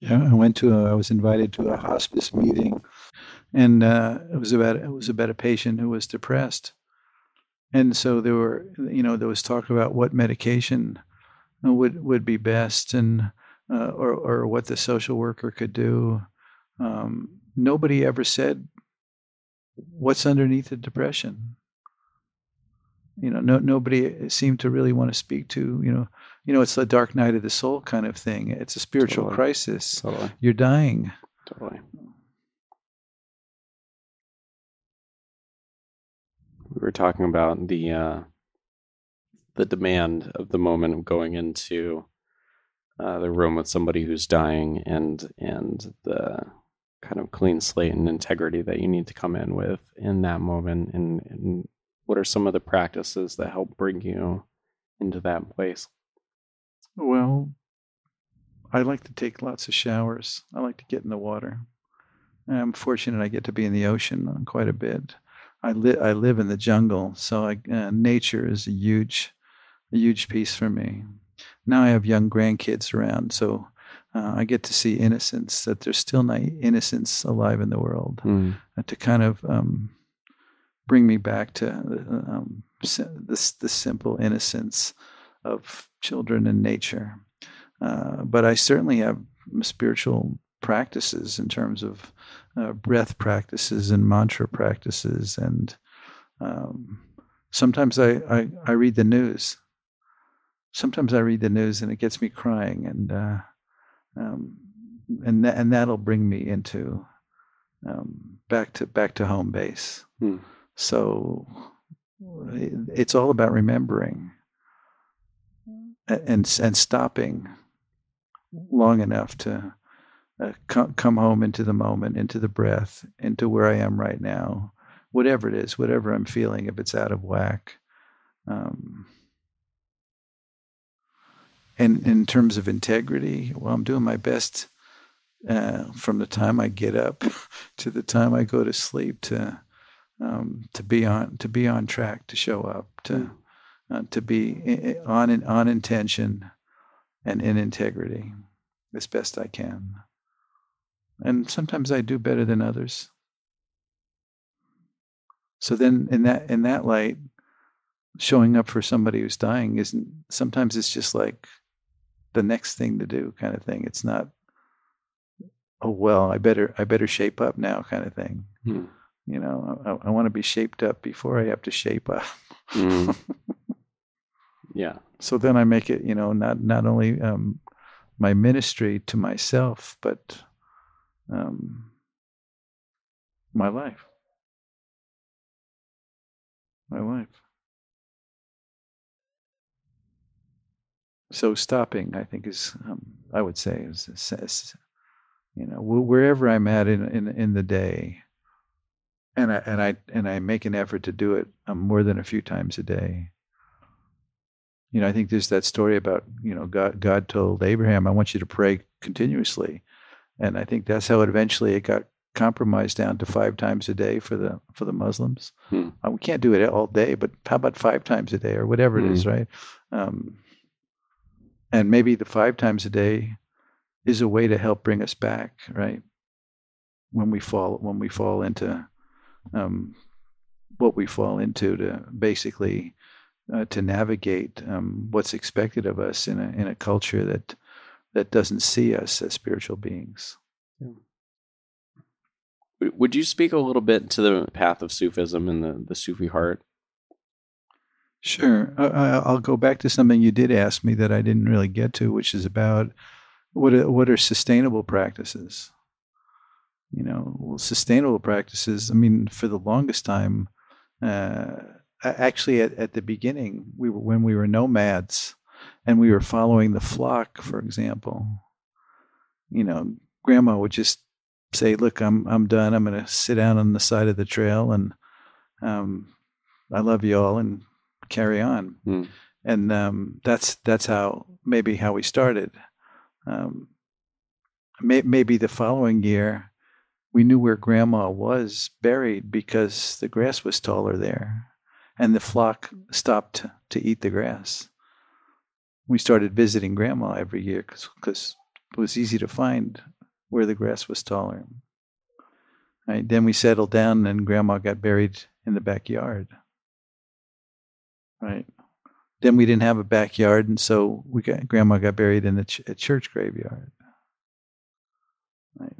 Yeah, I was invited to a hospice meeting, and it was about a patient who was depressed, and so there was talk about what medication would be best, and or what the social worker could do. Nobody ever said what's underneath the depression. Nobody seemed to really want to speak to, it's the dark night of the soul kind of thing. It's a spiritual crisis. Totally. You're dying. Totally. We were talking about the demand of the moment of going into the room with somebody who's dying, and the kind of clean slate and integrity that you need to come in with in that moment, and what are some of the practices that help bring you into that place? Well, I like to take lots of showers. I like to get in the water. I'm fortunate I get to be in the ocean quite a bit. I live in the jungle, so nature is a huge piece for me. Now I have young grandkids around, so I get to see innocence, that there's still innocence alive in the world, to kind of bring me back to the simple innocence of children and nature. But I certainly have spiritual practices in terms of breath practices and mantra practices, and sometimes I read the news. Sometimes I read the news and it gets me crying, and that'll bring me into back to home base. So it's all about remembering and stopping long enough to come home into the moment, into the breath, into where I am right now, whatever it is, whatever I'm feeling, if it's out of whack. And in terms of integrity, well, I'm doing my best from the time I get up to the time I go to sleep to be on track, to show up, to be on intention and in integrity as best I can. And sometimes I do better than others. So then, in that light, showing up for somebody who's dying isn't. Sometimes it's just like the next thing to do, kind of thing. It's not, oh well, I better shape up now, kind of thing. You know, I want to be shaped up before I have to shape up. Yeah. So then I make it, you know, not only my ministry to myself, but my life. My life. So stopping, I think, is I would say is you know, wherever I'm at in the day, and I make an effort to do it more than a few times a day. You know, I think there's that story about, you know, God told Abraham, I want you to pray continuously. And I think that's how it got compromised down to 5 times a day for the Muslims. We can't do it all day, but how about 5 times a day or whatever it is, right? And maybe the 5 times a day is a way to help bring us back, right? When we fall into what we fall into, to basically to navigate what's expected of us in a culture that doesn't see us as spiritual beings. Would you speak a little bit to the path of Sufism and the Sufi heart? Sure. I'll go back to something you did ask me that I didn't really get to, which is about what are sustainable practices. You know, sustainable practices. I mean, for the longest time, actually at the beginning, when we were nomads and we were following the flock, for example, you know, Grandma would just say, "Look, I'm done. I'm going to sit down on the side of the trail, and I love you all," and carry on. And that's how we started. Maybe the following year, we knew where Grandma was buried because the grass was taller there, and the flock stopped to eat the grass. We started visiting Grandma every year because it was easy to find where the grass was taller. Right? Then we settled down, and Grandma got buried in the backyard. Right. Then we didn't have a backyard, and so Grandma got buried in a church graveyard. Right.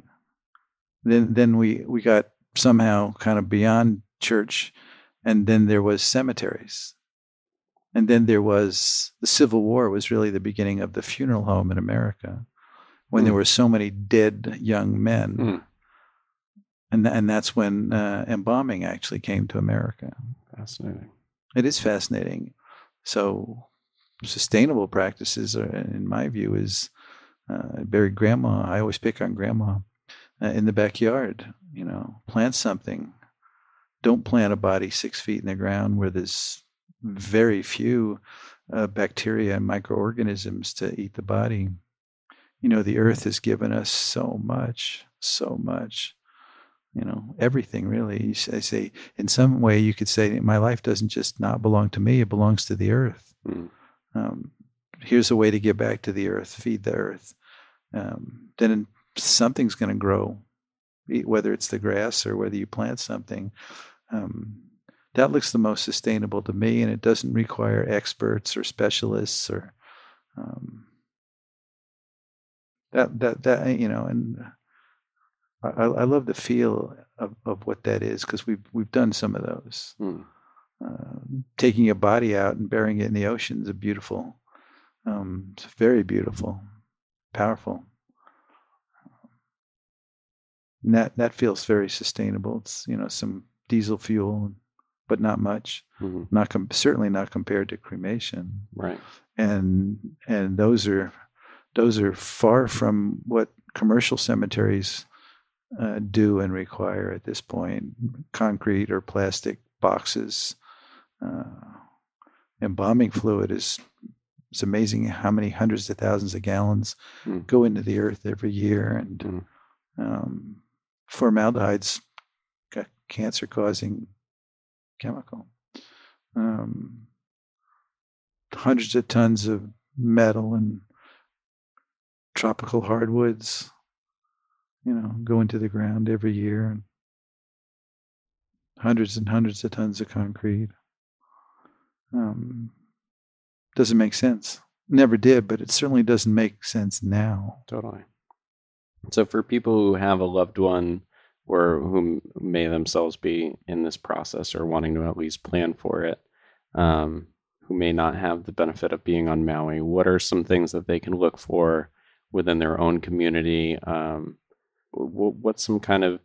Then we got somehow kind of beyond church, and then there was cemeteries, and then there was the Civil War. Was really the beginning of the funeral home in America, when there were so many dead young men, and that's when embalming actually came to America. Fascinating. It is fascinating. So sustainable practices, in my view, is bury Grandma. I always pick on Grandma in the backyard. You know, plant something. Don't plant a body 6 feet in the ground where there's very few bacteria and microorganisms to eat the body. You know, the earth has given us so much. You know, everything really. I say, in some way, you could say, my life doesn't just not belong to me; it belongs to the earth. Here's a way to give back to the earth, feed the earth, then something's going to grow, whether it's the grass or whether you plant something. That looks the most sustainable to me, and it doesn't require experts or specialists or that and I love the feel of what that is, because we've done some of those. Taking a body out and burying it in the ocean is beautiful. It's very beautiful, powerful. And that feels very sustainable. It's some diesel fuel, but not much. Certainly not compared to cremation. Right. And those are far from what commercial cemeteries do and require at this point. Concrete or plastic boxes. Embalming fluid it's amazing how many hundreds of thousands of gallons go into the earth every year. And formaldehyde's a cancer-causing chemical. Hundreds of tons of metal and tropical hardwoods, go into the ground every year. And hundreds and hundreds of tons of concrete. Doesn't make sense. Never did, but it certainly doesn't make sense now. Totally. So for people who have a loved one or who may themselves be in this process or wanting to at least plan for it, who may not have the benefit of being on Maui, what are some things that they can look for within their own community? What's some kind of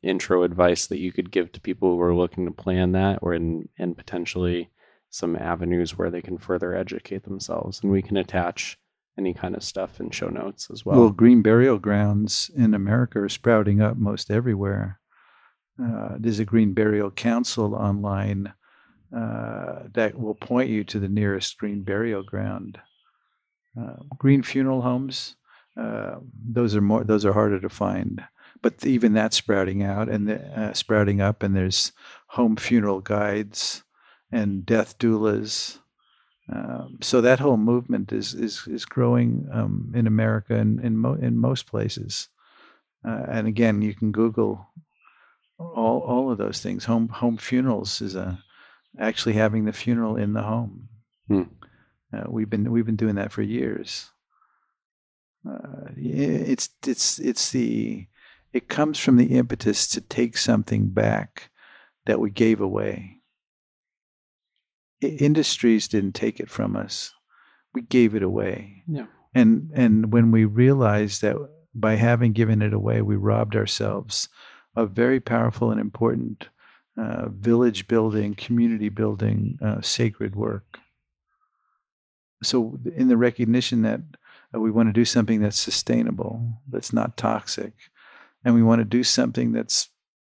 intro advice that you could give to people who are looking to plan that, or and potentially some avenues where they can further educate themselves? And we can attach any kind of stuff in show notes as well. Well, green burial grounds in America are sprouting up most everywhere. There's a green burial council online that will point you to the nearest green burial ground. Green funeral homes, those are harder to find. But even that's sprouting out and sprouting up, and there's home funeral guides and death doulas. So that whole movement is growing in America and in most places. And again, you can Google all of those things. Home funerals is actually having the funeral in the home. We've been doing that for years. It comes from the impetus to take something back that we gave away. Industries didn't take it from us. We gave it away. Yeah. And when we realized that by having given it away, we robbed ourselves of very powerful and important village building, community building, sacred work. So in the recognition that we want to do something that's sustainable, that's not toxic, and we want to do something that's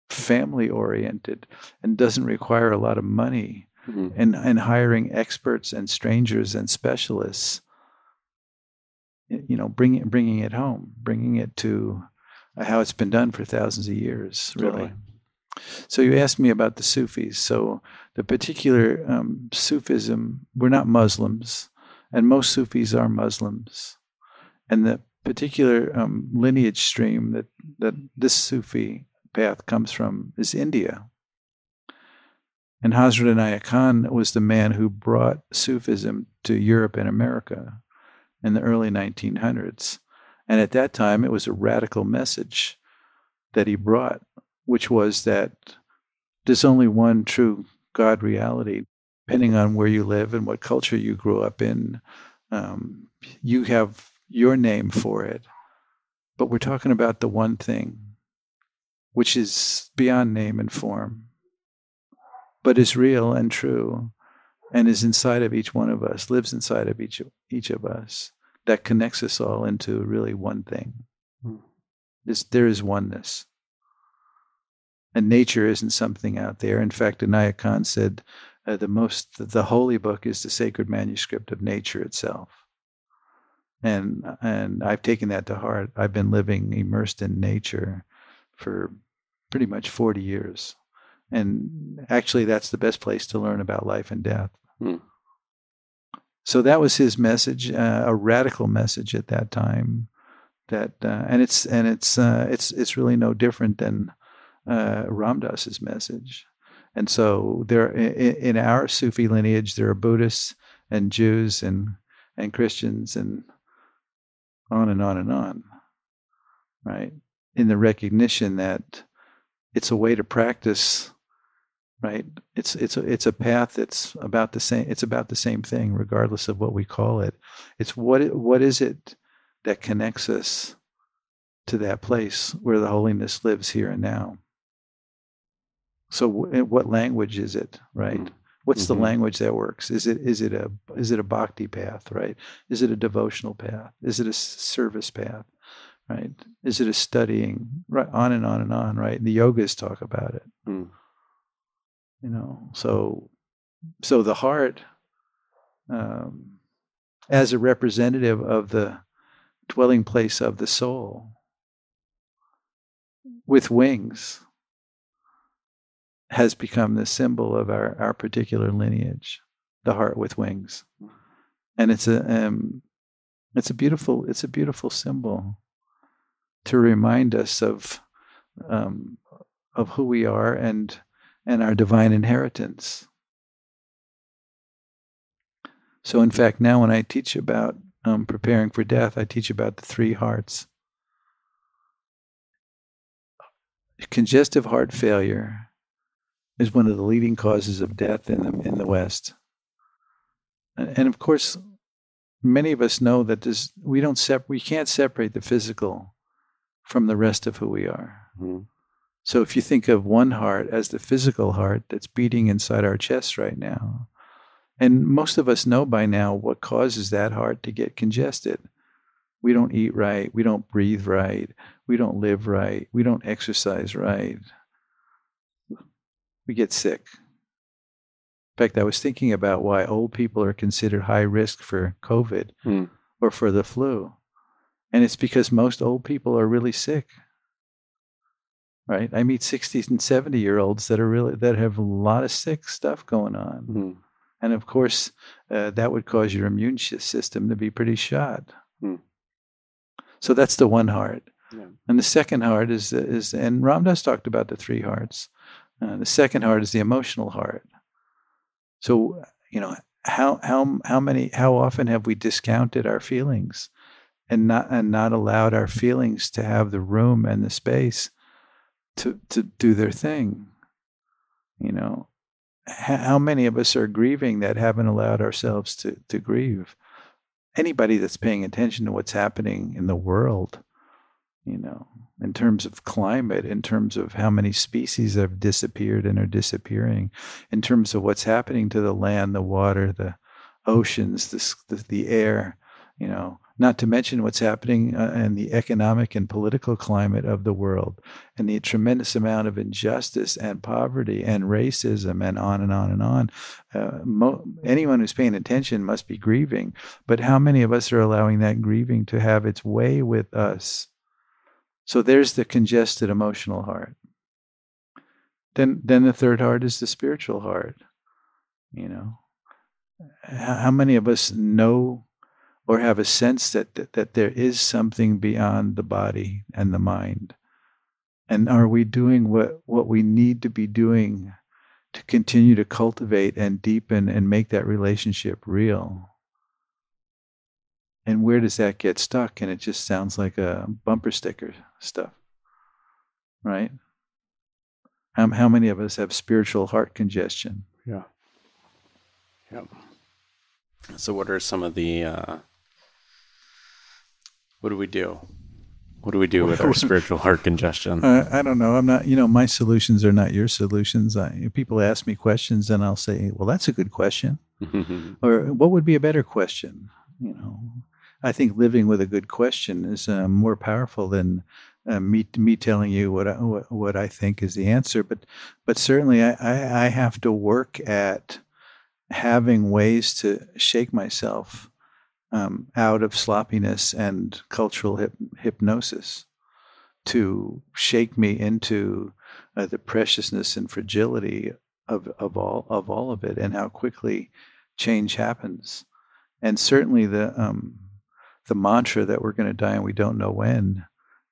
family oriented and doesn't require a lot of money, and hiring experts and strangers and specialists, bringing it home, bringing it to how it's been done for thousands of years, really. Totally. So you asked me about the Sufis. So the particular Sufism, we're not Muslims, and most Sufis are Muslims. And the particular lineage stream that this Sufi path comes from is India. And Hazrat Inayat Khan was the man who brought Sufism to Europe and America in the early 1900s. And at that time, it was a radical message that he brought, which was that there's only one true God reality. Depending on where you live and what culture you grew up in, you have your name for it. But we're talking about the one thing, which is beyond name and form, but is real and true, and is inside of each one of us, lives inside of each of us, that connects us all into really one thing. There is oneness. And nature isn't something out there. In fact, Inayat Khan said the holy book is the sacred manuscript of nature itself. And I've taken that to heart. I've been living immersed in nature for pretty much 40 years. And actually, that's the best place to learn about life and death. So that was his message, a radical message at that time. it's really no different than Ram Dass's message. And so there, in our Sufi lineage, there are Buddhists and Jews and Christians and on and on and on, right? In the recognition that it's a way to practice, right? It's a path that's about the same. It's about the same thing, regardless of what we call it. It's what is it that connects us to that place where the holiness lives here and now. So what language is it, right? Mm-hmm. What's the language that works? Is it a bhakti path, right? Is it a devotional path? Is it a service path, right? Is it a studying, right? On and on and on, right? And the yogas talk about it. Mm. You know, so the heart, as a representative of the dwelling place of the soul, with wings, has become the symbol of our particular lineage, the heart with wings, and it's a beautiful symbol to remind us of who we are and our divine inheritance. So, in fact, now when I teach about preparing for death, I teach about the three hearts. Congestive heart failure is one of the leading causes of death in the West. And of course, many of us know that we can't separate the physical from the rest of who we are. Mm-hmm. So if you think of one heart as the physical heart that's beating inside our chest right now, and most of us know by now what causes that heart to get congested. We don't eat right, we don't breathe right, we don't live right, we don't exercise right. We get sick. In fact, I was thinking about why old people are considered high risk for COVID or for the flu. And it's because most old people are really sick. Right? I meet 60 and 70-year-olds that have a lot of sick stuff going on. Mm. And of course, that would cause your immune system to be pretty shot. Mm. So that's the one heart. Yeah. And the second heart is and Ram Dass talked about the three hearts. The second heart is the emotional heart. So, how often have we discounted our feelings and not allowed our feelings to have the room and the space to do their thing? How many of us are grieving that haven't allowed ourselves to grieve? Anybody that's paying attention to what's happening in the world, in terms of climate, in terms of how many species have disappeared and are disappearing, in terms of what's happening to the land, the water, the oceans, the air, not to mention what's happening in the economic and political climate of the world, and the tremendous amount of injustice and poverty and racism and on and on and on. Anyone who's paying attention must be grieving, but how many of us are allowing that grieving to have its way with us? So there's the congested emotional heart. Then the third heart is the spiritual heart. How many of us know or have a sense that there is something beyond the body and the mind? And are we doing what we need to be doing to continue to cultivate and deepen and make that relationship real? And where does that get stuck? And it just sounds like a bumper sticker stuff, right? How many of us have spiritual heart congestion? Yeah. Yep. So what are some of the, what do we do? What do we do with our spiritual heart congestion? I don't know. I'm not, my solutions are not your solutions. People ask me questions and I'll say, well, that's a good question. Or what would be a better question? I think living with a good question is more powerful than me telling you what I think is the answer. But certainly I have to work at having ways to shake myself out of sloppiness and cultural hypnosis, to shake me into the preciousness and fragility of all of it, and how quickly change happens. And certainly the the mantra that we're going to die and we don't know when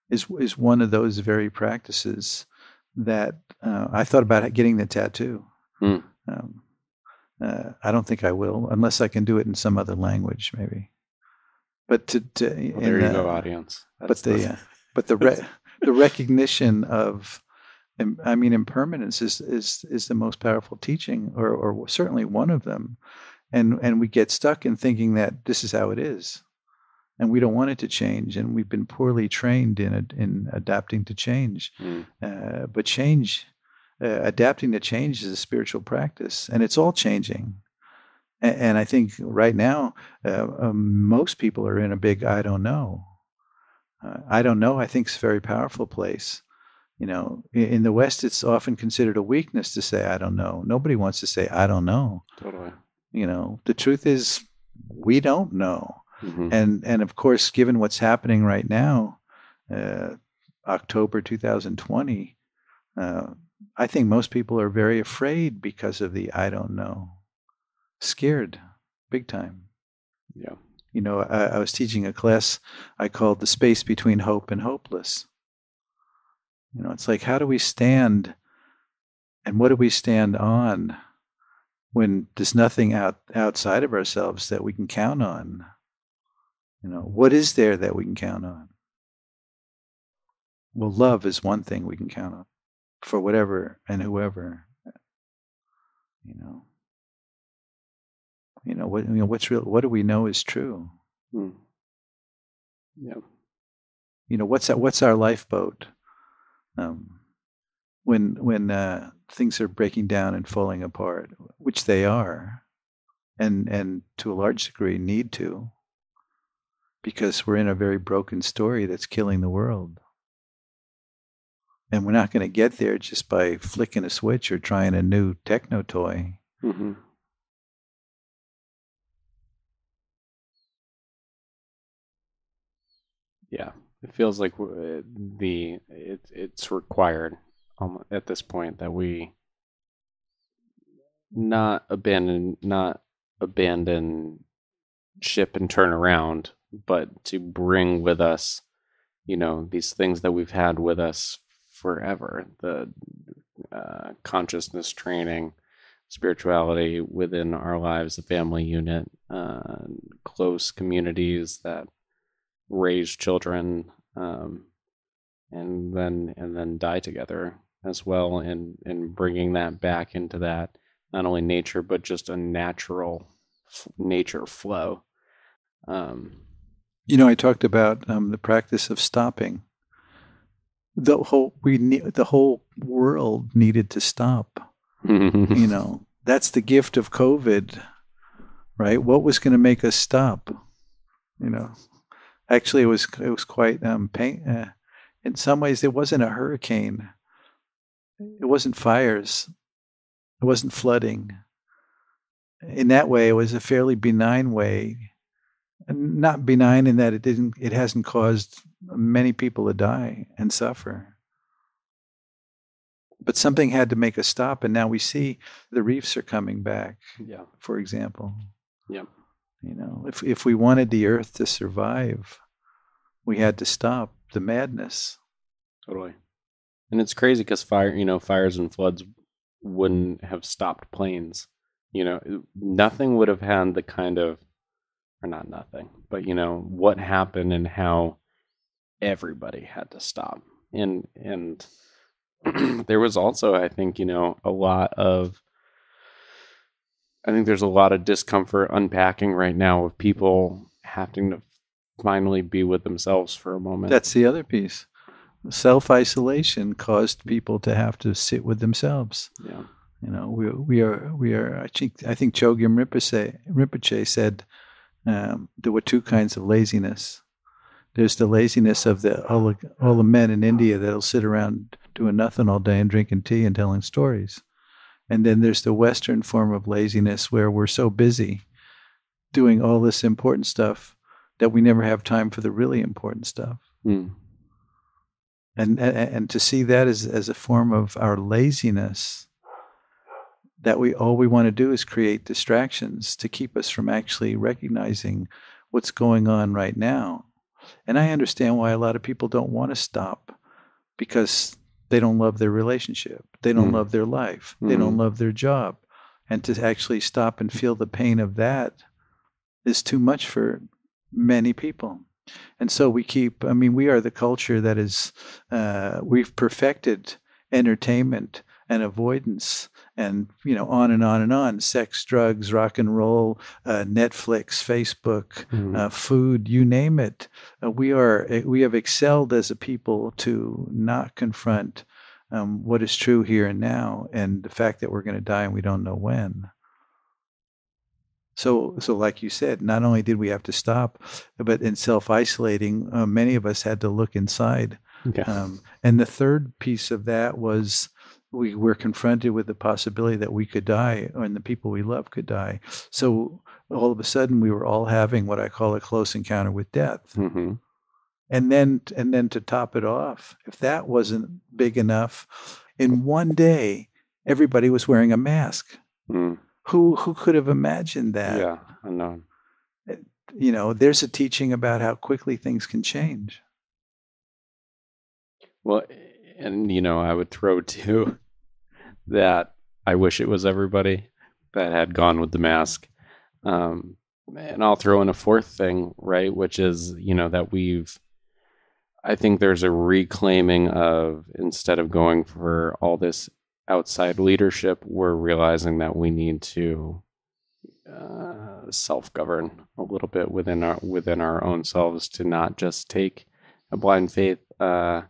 is one of those very practices that I thought about getting the tattoo. Mm. I don't think I will, unless I can do it in some other langue, maybe. But there you go, audience. But the recognition of, I mean, impermanence is the most powerful teaching, or certainly one of them, and we get stuck in thinking that this is how it is, and we don't want it to change, and we've been poorly trained in adapting to change. But change, adapting to change, is a spiritual practice, and it's all changing. And I think right now, most people are in a big I don't know. I don't know, I think, is a very powerful place. You know, in the West, it's often considered a weakness to say I don't know. Nobody wants to say I don't know. Totally. You know, the truth is we don't know. Mm-hmm. And of course, given what's happening right now, October 2020, I think most people are very afraid because of the I don't know. Scared, big time. Yeah. You know, I was teaching a class I called The Space Between Hope and Hopeless. You know, it's like, how do we stand and what do we stand on when there's nothing outside of ourselves that we can count on? You know, what is there that we can count on? Well, love is one thing we can count on for whatever and whoever. What's real? What do we know is true? Yeah. You know, what's our lifeboat? When things are breaking down and falling apart, which they are, and to a large degree need to, because we're in a very broken story that's killing the world. And we're not going to get there just by flicking a switch or trying a new techno toy. Mm-hmm. Yeah, it feels like it's required at this point that we not abandon ship and turn around, but to bring with us, you know, these things that we've had with us forever, the consciousness training, spirituality within our lives, the family unit, close communities that raise children, and then die together as well, and bringing that back into that, not only nature but just a natural nature flow. You know, I talked about the practice of stopping. The whole world needed to stop. You know, that's the gift of COVID, right? What was going to make us stop? You know, actually, it was quite pain. In some ways, it wasn't a hurricane. It wasn't fires. It wasn't flooding. In that way, it was a fairly benign way. Not benign in that it hasn't caused many people to die and suffer. But something had to make us stop, and now we see the reefs are coming back. Yeah. For example. Yeah. You know, if we wanted the earth to survive, we had to stop the madness. Totally. And it's crazy because fires and floods wouldn't have stopped planes. You know, nothing would have had the kind of, or not nothing, but you know, what happened and how everybody had to stop. And there was also, I think, you know, there's a lot of discomfort unpacking right now of people having to finally be with themselves for a moment. That's the other piece. Self-isolation caused people to have to sit with themselves. Yeah. You know, we are. I think Chogyam Rinpoche said there were two kinds of laziness. There's the laziness of all the men in India that'll sit around doing nothing all day and drinking tea and telling stories. And then there's the Western form of laziness where we're so busy doing all this important stuff that we never have time for the really important stuff. And to see that as a form of our laziness, that all we want to do is create distractions to keep us from actually recognizing what's going on right now. And I understand why a lot of people don't want to stop, because they don't love their relationship. They don't love their life. They don't love their job. And to actually stop and feel the pain of that is too much for many people. And so we are the culture that is, we've perfected entertainment and avoidance, and on and on and on. Sex, drugs, rock and roll, Netflix, Facebook, food, you name it. We have excelled as a people to not confront what is true here and now, and the fact that we're going to die and we don't know when. So like you said, not only did we have to stop, but in self-isolating, many of us had to look inside. Yeah. And the third piece of that was we were confronted with the possibility that we could die, and the people we love could die. So all of a sudden, we were all having what I call a close encounter with death. Mm-hmm. And then to top it off, if that wasn't big enough, in one day, everybody was wearing a mask. Who could have imagined that? Yeah, I know. There's a teaching about how quickly things can change. Well, and I would throw too that I wish it was everybody that had gone with the mask. And I'll throw in a fourth thing, right, which is, that I think there's a reclaiming of, instead of going for all this outside leadership, we're realizing that we need to self-govern a little bit within our own selves, to not just take a blind faith. A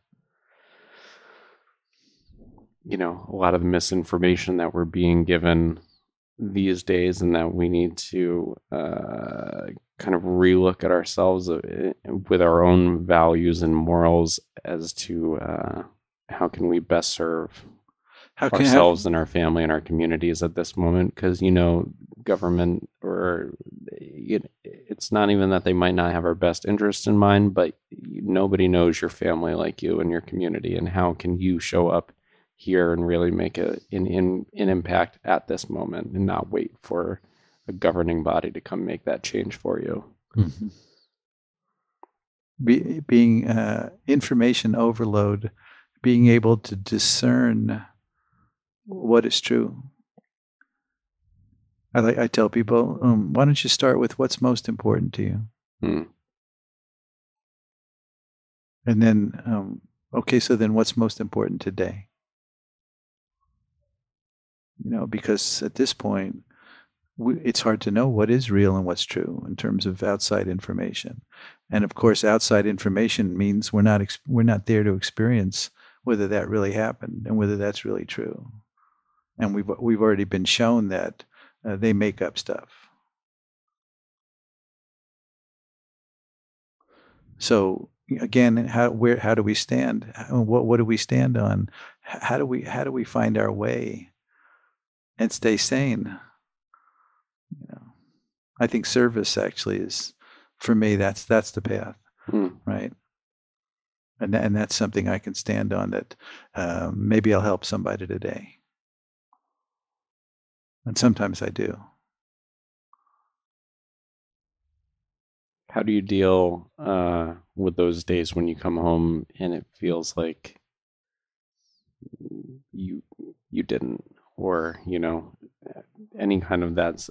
lot of the misinformation that we're being given these days, and that we need to kind of relook at ourselves with our own values and morals as to how can we best serve ourselves and our family and our communities at this moment. Because government, or it's not even that they might not have our best interest in mind, but nobody knows your family like you and your community, and how can you show up here and really make an impact at this moment, and not wait for a governing body to come make that change for you. Mm-hmm. Being information overload, being able to discern what is true. I tell people, why don't you start with what's most important to you? And then, so then what's most important today? Because at this point, it's hard to know what is real and what's true in terms of outside information. And of course, outside information means we're not there to experience whether that really happened and whether that's really true. And we've already been shown that they make up stuff. So again, how do we stand? What do we stand on? How do we find our way and stay sane? I think service actually is, for me, that's the path, right? And that's something I can stand on, that maybe I'll help somebody today. And sometimes I do. How do you deal with those days when you come home and it feels like you didn't, or any kind of that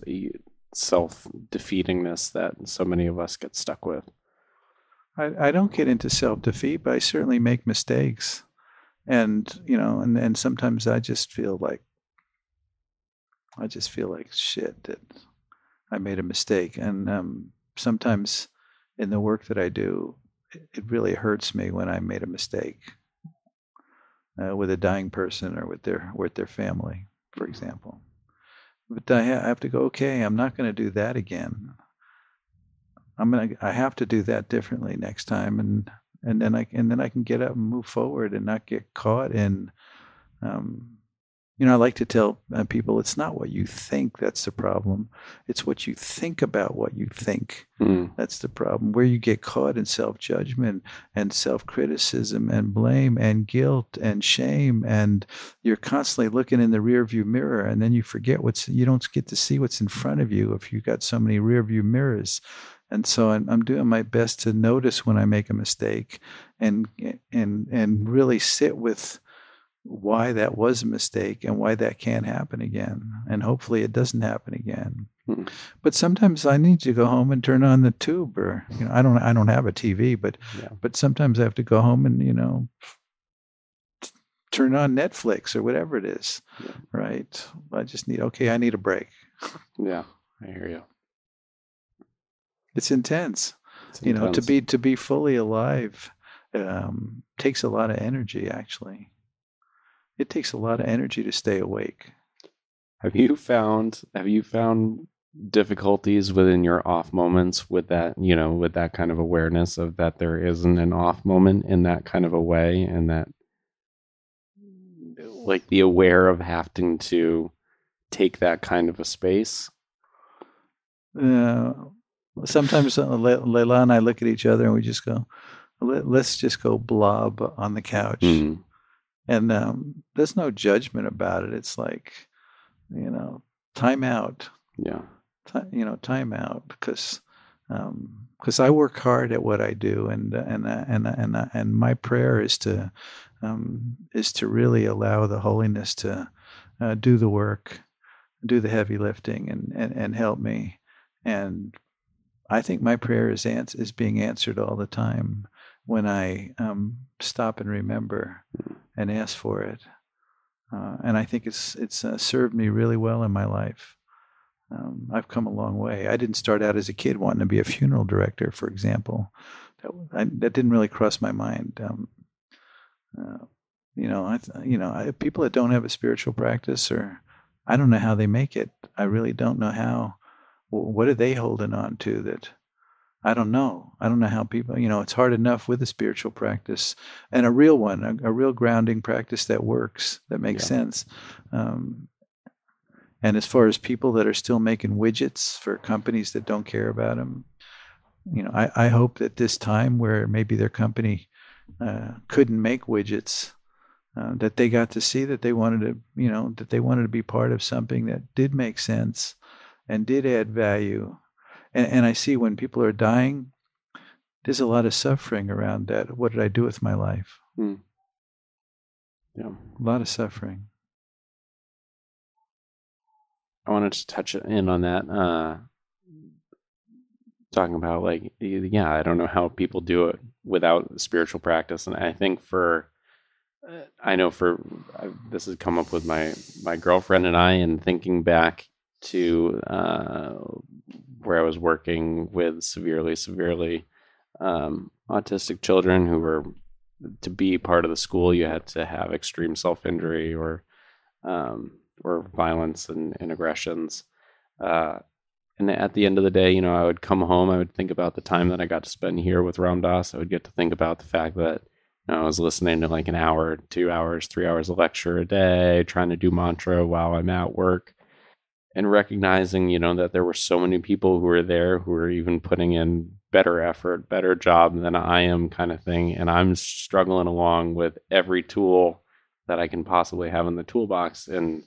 self-defeatingness that so many of us get stuck with? I don't get into self-defeat, but I certainly make mistakes, and and sometimes I just feel like shit, that I made a mistake. And sometimes in the work that I do, it really hurts me when I made a mistake with a dying person or with their family, for example. But I have to go, okay, I'm not going to do that again. I have to do that differently next time, and then I can get up and move forward and not get caught in. I like to tell people, it's not what you think that's the problem. It's what you think about what you think. That's the problem, where you get caught in self-judgment and self-criticism and blame and guilt and shame, and you're constantly looking in the rearview mirror, and then you forget you don't get to see what's in front of you if you've got so many rearview mirrors. And so I'm doing my best to notice when I make a mistake, and really sit with why that was a mistake and why that can't happen again. And hopefully it doesn't happen again. But sometimes I need to go home and turn on the tube, or I don't have a TV, but sometimes I have to go home and turn on Netflix or whatever it is. Yeah. Right? I just need I need a break. Yeah, I hear you. It's intense. To be fully alive takes a lot of energy, actually. It takes a lot of energy to stay awake. Have you found difficulties within your off moments with that, with that kind of awareness of that there isn't an off moment in that kind of a way, and that like the aware of having to take that kind of a space? Sometimes Leila and I look at each other and we just go, let's just go blob on the couch. Mm. And there's no judgment about it. It's like, time out. Yeah. Time out, because I work hard at what I do, and my prayer is to really allow the holiness to do the work, do the heavy lifting, and help me. And I think my prayer is being answered all the time when I stop and remember and ask for it. And I think it's served me really well in my life. I've come a long way. I didn't start out as a kid wanting to be a funeral director, for example. That didn't really cross my mind. People that don't have a spiritual practice, or I don't know how they make it. I really don't know how. What are they holding on to that? I don't know. I don't know how people, it's hard enough with a spiritual practice, and a real one, a real grounding practice that works, that makes sense. And as far as people that are still making widgets for companies that don't care about them, I hope that this time where maybe their company couldn't make widgets, that they got to see that they wanted to be part of something that did make sense and did add value. And I see when people are dying, there's a lot of suffering around that. What did I do with my life? Yeah. A lot of suffering. I wanted to touch in on that, talking about I don't know how people do it without spiritual practice. And I think this has come up with my girlfriend and I, and thinking back to where I was working with severely autistic children who were, to be part of the school, you had to have extreme self-injury or violence and aggressions. And at the end of the day, I would come home, I would think about the time that I got to spend here with Ram Dass. I would get to think about the fact that I was listening to like an hour, 2 hours, 3 hours of lecture a day, trying to do mantra while I'm at work, and recognizing, that there were so many people who were there who were even putting in better effort, better job than I am, kind of thing. And I'm struggling along with every tool that I can possibly have in the toolbox. And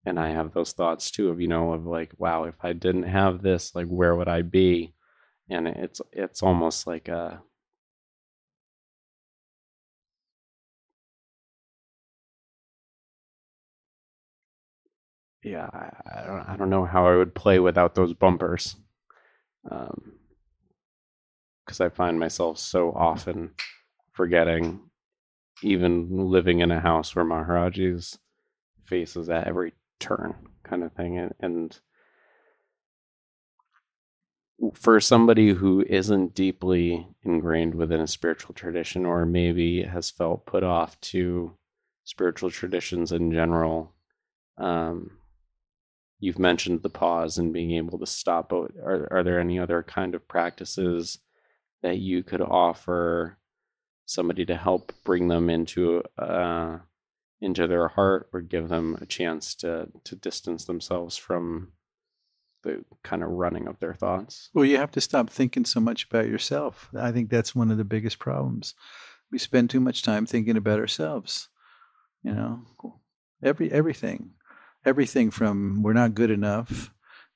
I have those thoughts too of, of like, wow, if I didn't have this, like, where would I be? And it's almost like I don't know how I would play without those bumpers. Because I find myself so often forgetting, even living in a house where Maharaji's face is at every turn, kind of thing. And for somebody who isn't deeply ingrained within a spiritual tradition, or maybe has felt put off to spiritual traditions in general, you've mentioned the pause and being able to stop. Are there any other kind of practices that you could offer somebody to help bring them into their heart, or give them a chance to distance themselves from the kind of running of their thoughts? Well, you have to stop thinking so much about yourself. I think that's one of the biggest problems. We spend too much time thinking about ourselves. Everything from we're not good enough,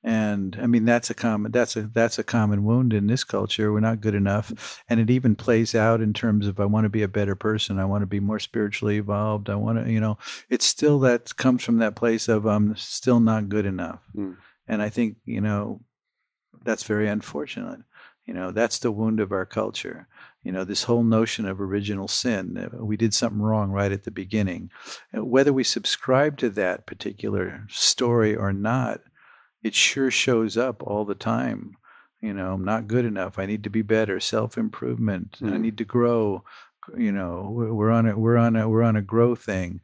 And I mean, that's a common wound in this culture. We're not good enough. And it even plays out in terms of, I want to be a better person. I want to be more spiritually evolved. I want to, it's still, that comes from that place of, I'm still not good enough. And I think, that's very unfortunate. That's the wound of our culture. This whole notion of original sin. We did something wrong right at the beginning. Whether we subscribe to that particular story or not, it sure shows up all the time. I'm not good enough. I need to be better. Self-improvement. I need to grow. We're on a grow thing.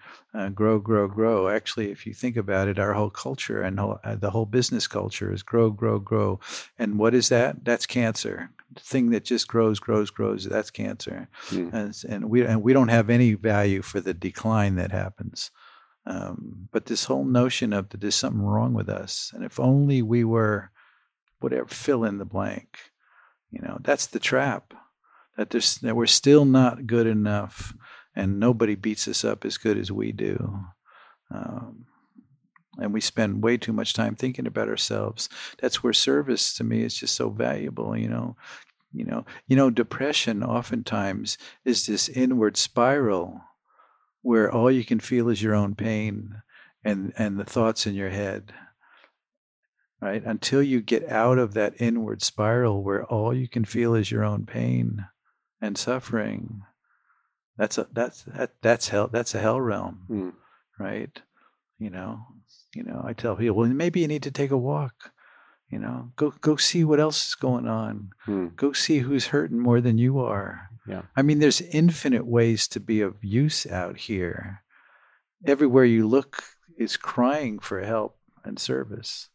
Grow. Actually, if you think about it, our whole culture and the whole business culture is grow. And what is that? That's cancer. The thing that just grows. That's cancer. And we don't have any value for the decline that happens. But this whole notion of that there's something wrong with us, and if only we were, whatever, fill in the blank, that's the trap. That we're still not good enough, and nobody beats us up as good as we do. And we spend way too much time thinking about ourselves. That's where service to me is just so valuable. Depression oftentimes is this inward spiral where all you can feel is your own pain and the thoughts in your head, right? Until you get out of that inward spiral where all you can feel is your own pain and suffering, that's hell. That's a hell realm, right? I tell people, well, maybe you need to take a walk. Go see what else is going on. Go see who's hurting more than you are. Yeah. I mean, there's infinite ways to be of use out here. Everywhere you look is crying for help and service.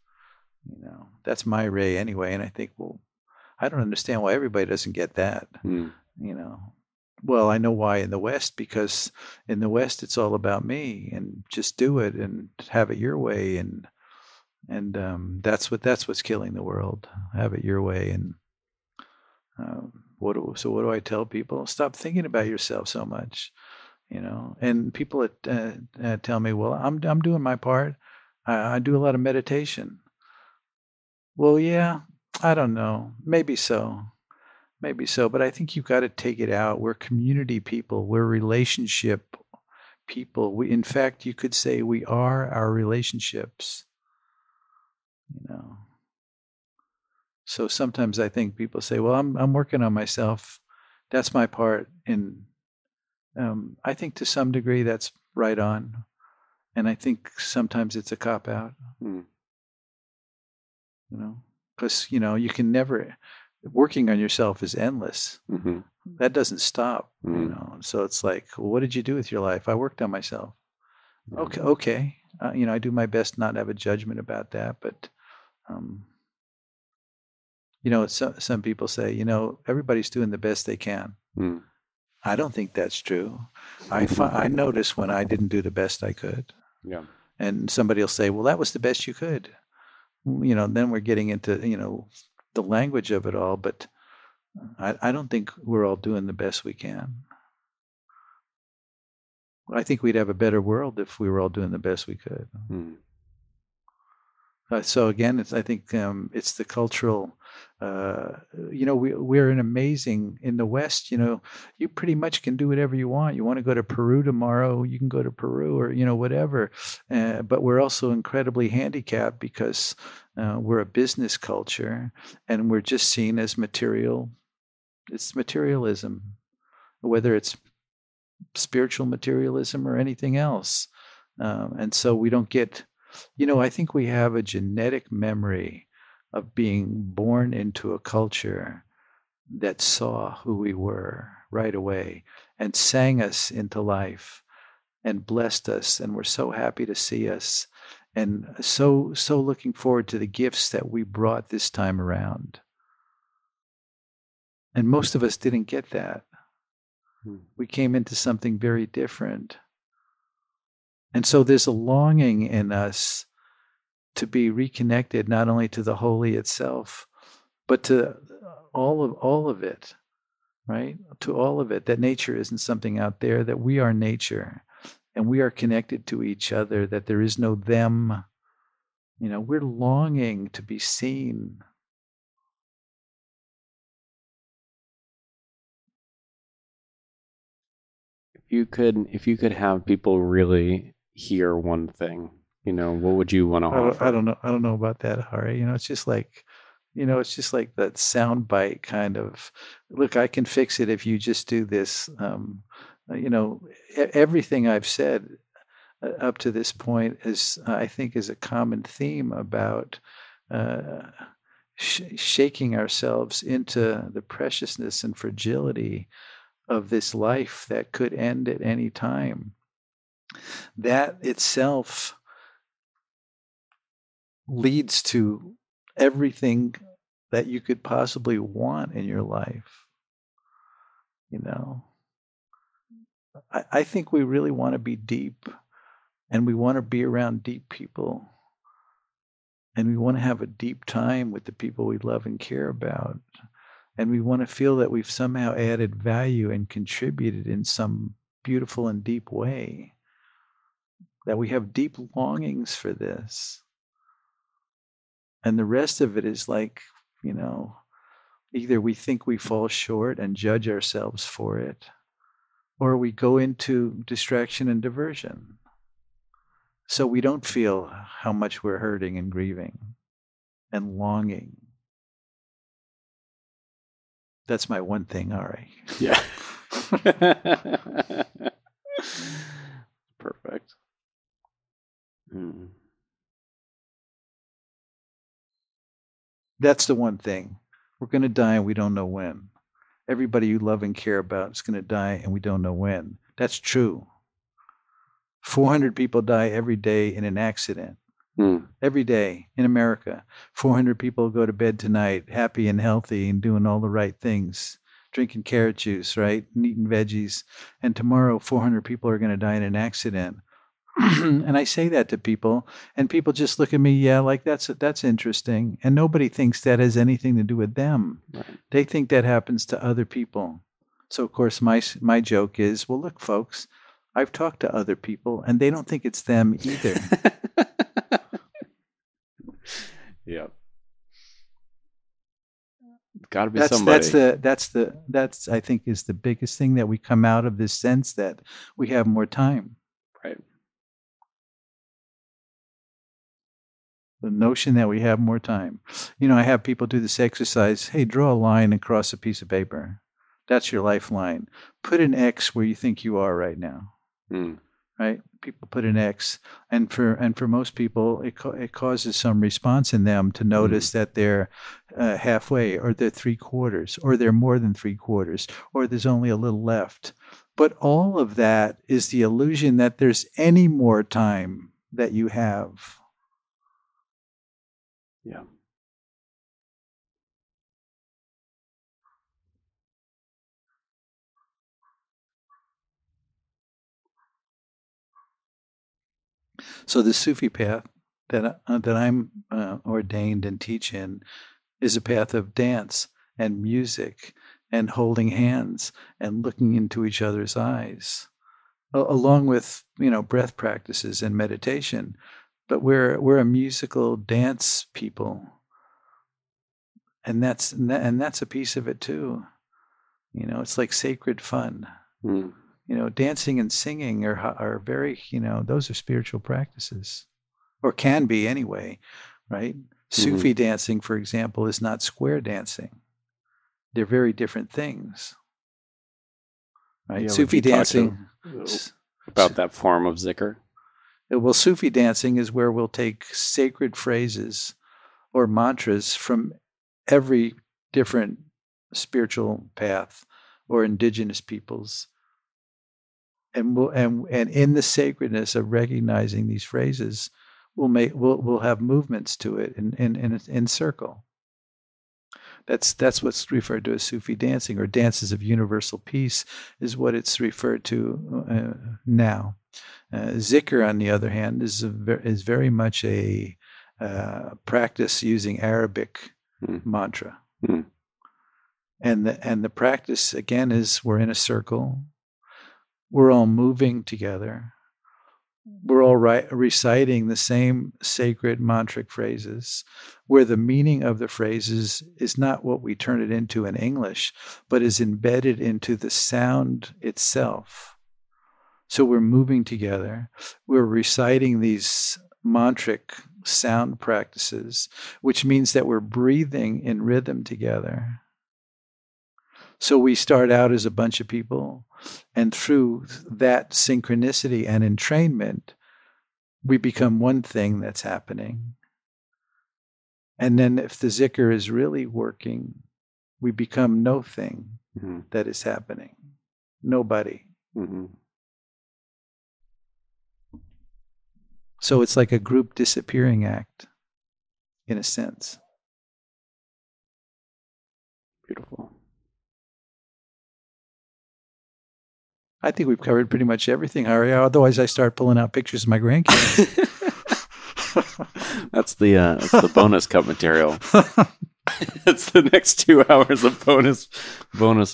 That's my ray anyway. And I think, well, I don't understand why everybody doesn't get that. Well, I know why in the West, because in the West it's all about me and just do it and have it your way, and that's what's killing the world. Have it your way. And what do I tell people? Stop thinking about yourself so much, And people tell me, well, I'm doing my part. I do a lot of meditation. Well, yeah, I don't know. Maybe so. But I think you've got to take it out. We're community people. We're relationship people. In fact, you could say we are our relationships. So sometimes I think people say, well, I'm working on myself. That's my part. And I think to some degree that's right on. And I think sometimes it's a cop-out. Because, you can never, working on yourself is endless. That doesn't stop, So it's like, well, what did you do with your life? I worked on myself. Okay. I do my best not to have a judgment about that, but some people say, everybody's doing the best they can. I don't think that's true. I notice when I didn't do the best I could. Yeah. And somebody will say, well, that was the best you could. Then we're getting into, the language of it all, but I don't think we're all doing the best we can. I think we'd have a better world if we were all doing the best we could. So again, I think it's the cultural. We're an amazing in the West. You pretty much can do whatever you want. You want to go to Peru tomorrow, you can go to Peru, or whatever. But we're also incredibly handicapped because we're a business culture, and we're just seen as material. It's materialism, whether it's spiritual materialism or anything else, and so we don't get. I think we have a genetic memory of being born into a culture that saw who we were right away and sang us into life and blessed us, and we're so happy to see us and so looking forward to the gifts that we brought this time around. And most of us didn't get that. We came into something very different. And so there's a longing in us to be reconnected not only to the holy itself, but to all of it, right? To all of it, that nature isn't something out there, that we are nature, and we are connected to each other, that there is no them, We're longing to be seen. If you could have people really hear one thing, what would you want to offer? I don't know. I don't know about that, Hari. It's just like, that sound bite kind of, look, I can fix it if you just do this. Everything I've said up to this point is, I think, is a common theme about shaking ourselves into the preciousness and fragility of this life that could end at any time. That itself leads to everything that you could possibly want in your life. I think we really want to be deep, and we want to be around deep people, and we want to have a deep time with the people we love and care about, and we want to feel that we've somehow added value and contributed in some beautiful and deep way, that we have deep longings for this. And the rest of it is like, either we think we fall short and judge ourselves for it, or we go into distraction and diversion. So we don't feel how much we're hurting and grieving and longing. That's my one thing, Ari. Yeah. Perfect. That's the one thing. We're going to die and we don't know when. Everybody you love and care about is going to die and we don't know when. That's true. 400 people die every day in an accident. Every day in America. 400 people go to bed tonight happy and healthy and doing all the right things, drinking carrot juice, right? And eating veggies. And tomorrow 400 people are going to die in an accident. And I say that to people, and people just look at me, yeah, like that's interesting. And nobody thinks that has anything to do with them. Right. They think that happens to other people. So of course my joke is, well, look, folks, I've talked to other people and they don't think it's them either. Yep. Got to be somebody. That's I think is the biggest thing, that we come out of this sense that we have more time. Right. The notion that we have more time. I have people do this exercise. Hey, draw a line across a piece of paper. That's your lifeline. Put an X where you think you are right now. Right? People put an X, and for most people, it causes some response in them to notice that they're halfway, or they're 3/4, or they're more than 3/4, or there's only a little left. But all of that is the illusion that there's any more time that you have. Yeah. So the Sufi path that I'm ordained and teach in is a path of dance and music and holding hands and looking into each other's eyes, along with breath practices and meditation. But we're a musical dance people, and that's a piece of it too. It's like sacred fun. Dancing and singing are very, those are spiritual practices, or can be anyway, right? Sufi dancing, for example, is not square dancing. They're very different things, right? Yeah, Sufi dancing about that form of zikr. Well, Sufi dancing is where we'll take sacred phrases or mantras from every different spiritual path or indigenous peoples. And in the sacredness of recognizing these phrases, we'll have movements to it in circle. That's what's referred to as Sufi dancing, or dances of universal peace, is what it's referred to now. Zikr, on the other hand, is very much a practice using Arabic mantra, and the practice again is, we're in a circle. We're all moving together. we're all reciting the same sacred mantric phrases, where the meaning of the phrases is not what we turn it into in English, but is embedded into the sound itself. So we're moving together. We're reciting these mantric sound practices, which means that we're breathing in rhythm together. So we start out as a bunch of people, and through that synchronicity and entrainment, we become one thing that's happening. And then if the zikr is really working, we become no thing that is happening. Nobody. Mm-hmm. So it's like a group disappearing act, in a sense. Beautiful. I think we've covered pretty much everything, Hari. Otherwise, I start pulling out pictures of my grandkids. That's the bonus cut material. It's the next 2 hours of bonus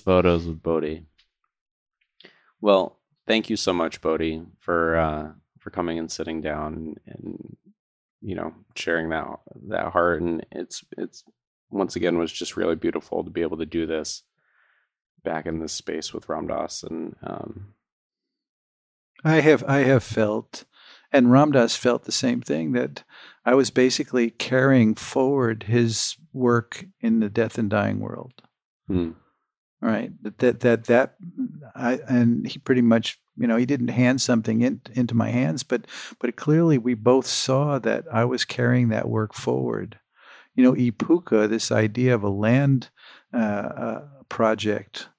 photos with Bodhi. Well, thank you so much, Bodhi, for coming and sitting down and sharing that heart. And it's once again was just really beautiful to be able to do this back in this space with Ram Dass. And I have felt, and Ram Dass felt the same thing, that I was basically carrying forward his work in the death and dying world. Right. And he pretty much, he didn't hand something into my hands, but clearly we both saw that I was carrying that work forward. Ipuka, this idea of a land project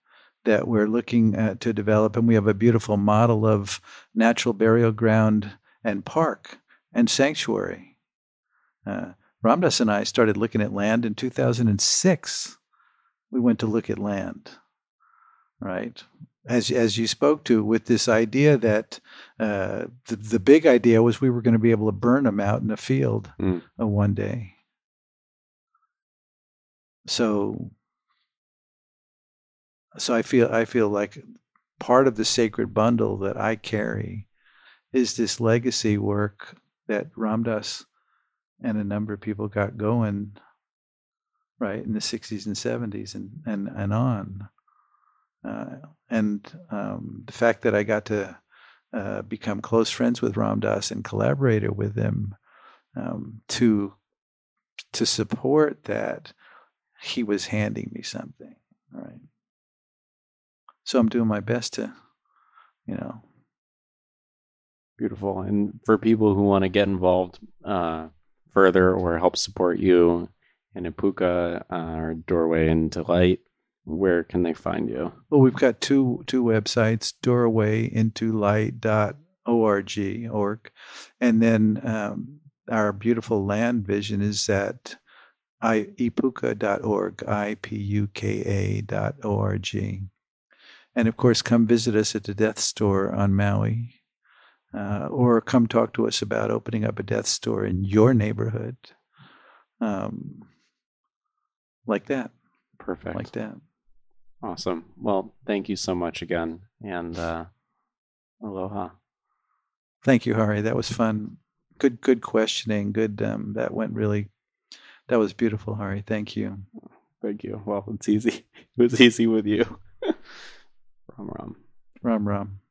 that we're looking to develop, and we have a beautiful model of natural burial ground and park and sanctuary. Ram Dass and I started looking at land in 2006. We went to look at land, right? As you spoke to, with this idea that the big idea was we were going to be able to burn them out in the field one day. So I feel like part of the sacred bundle that I carry is this legacy work that Ram Dass and a number of people got going, right, in the 60s and 70s and on. The fact that I got to become close friends with Ram Dass and collaborated with him to support that, he was handing me something, right? So I'm doing my best to, Beautiful. And for people who want to get involved further or help support you in Ipuka or Doorway into Light, where can they find you? Well, we've got two websites, doorwayintolight.org, and then our beautiful land vision is at ipuka.org, ipuka.org. And of course, come visit us at the Death Store on Maui, or come talk to us about opening up a death store in your neighborhood, like that. Perfect. Like that. Awesome. Well, thank you so much again, and aloha. Thank you, Hari. That was fun. Good questioning. Good. That was beautiful, Hari. Thank you. Thank you. Well, it's easy. It was easy with you. Ram Ram. Ram Ram.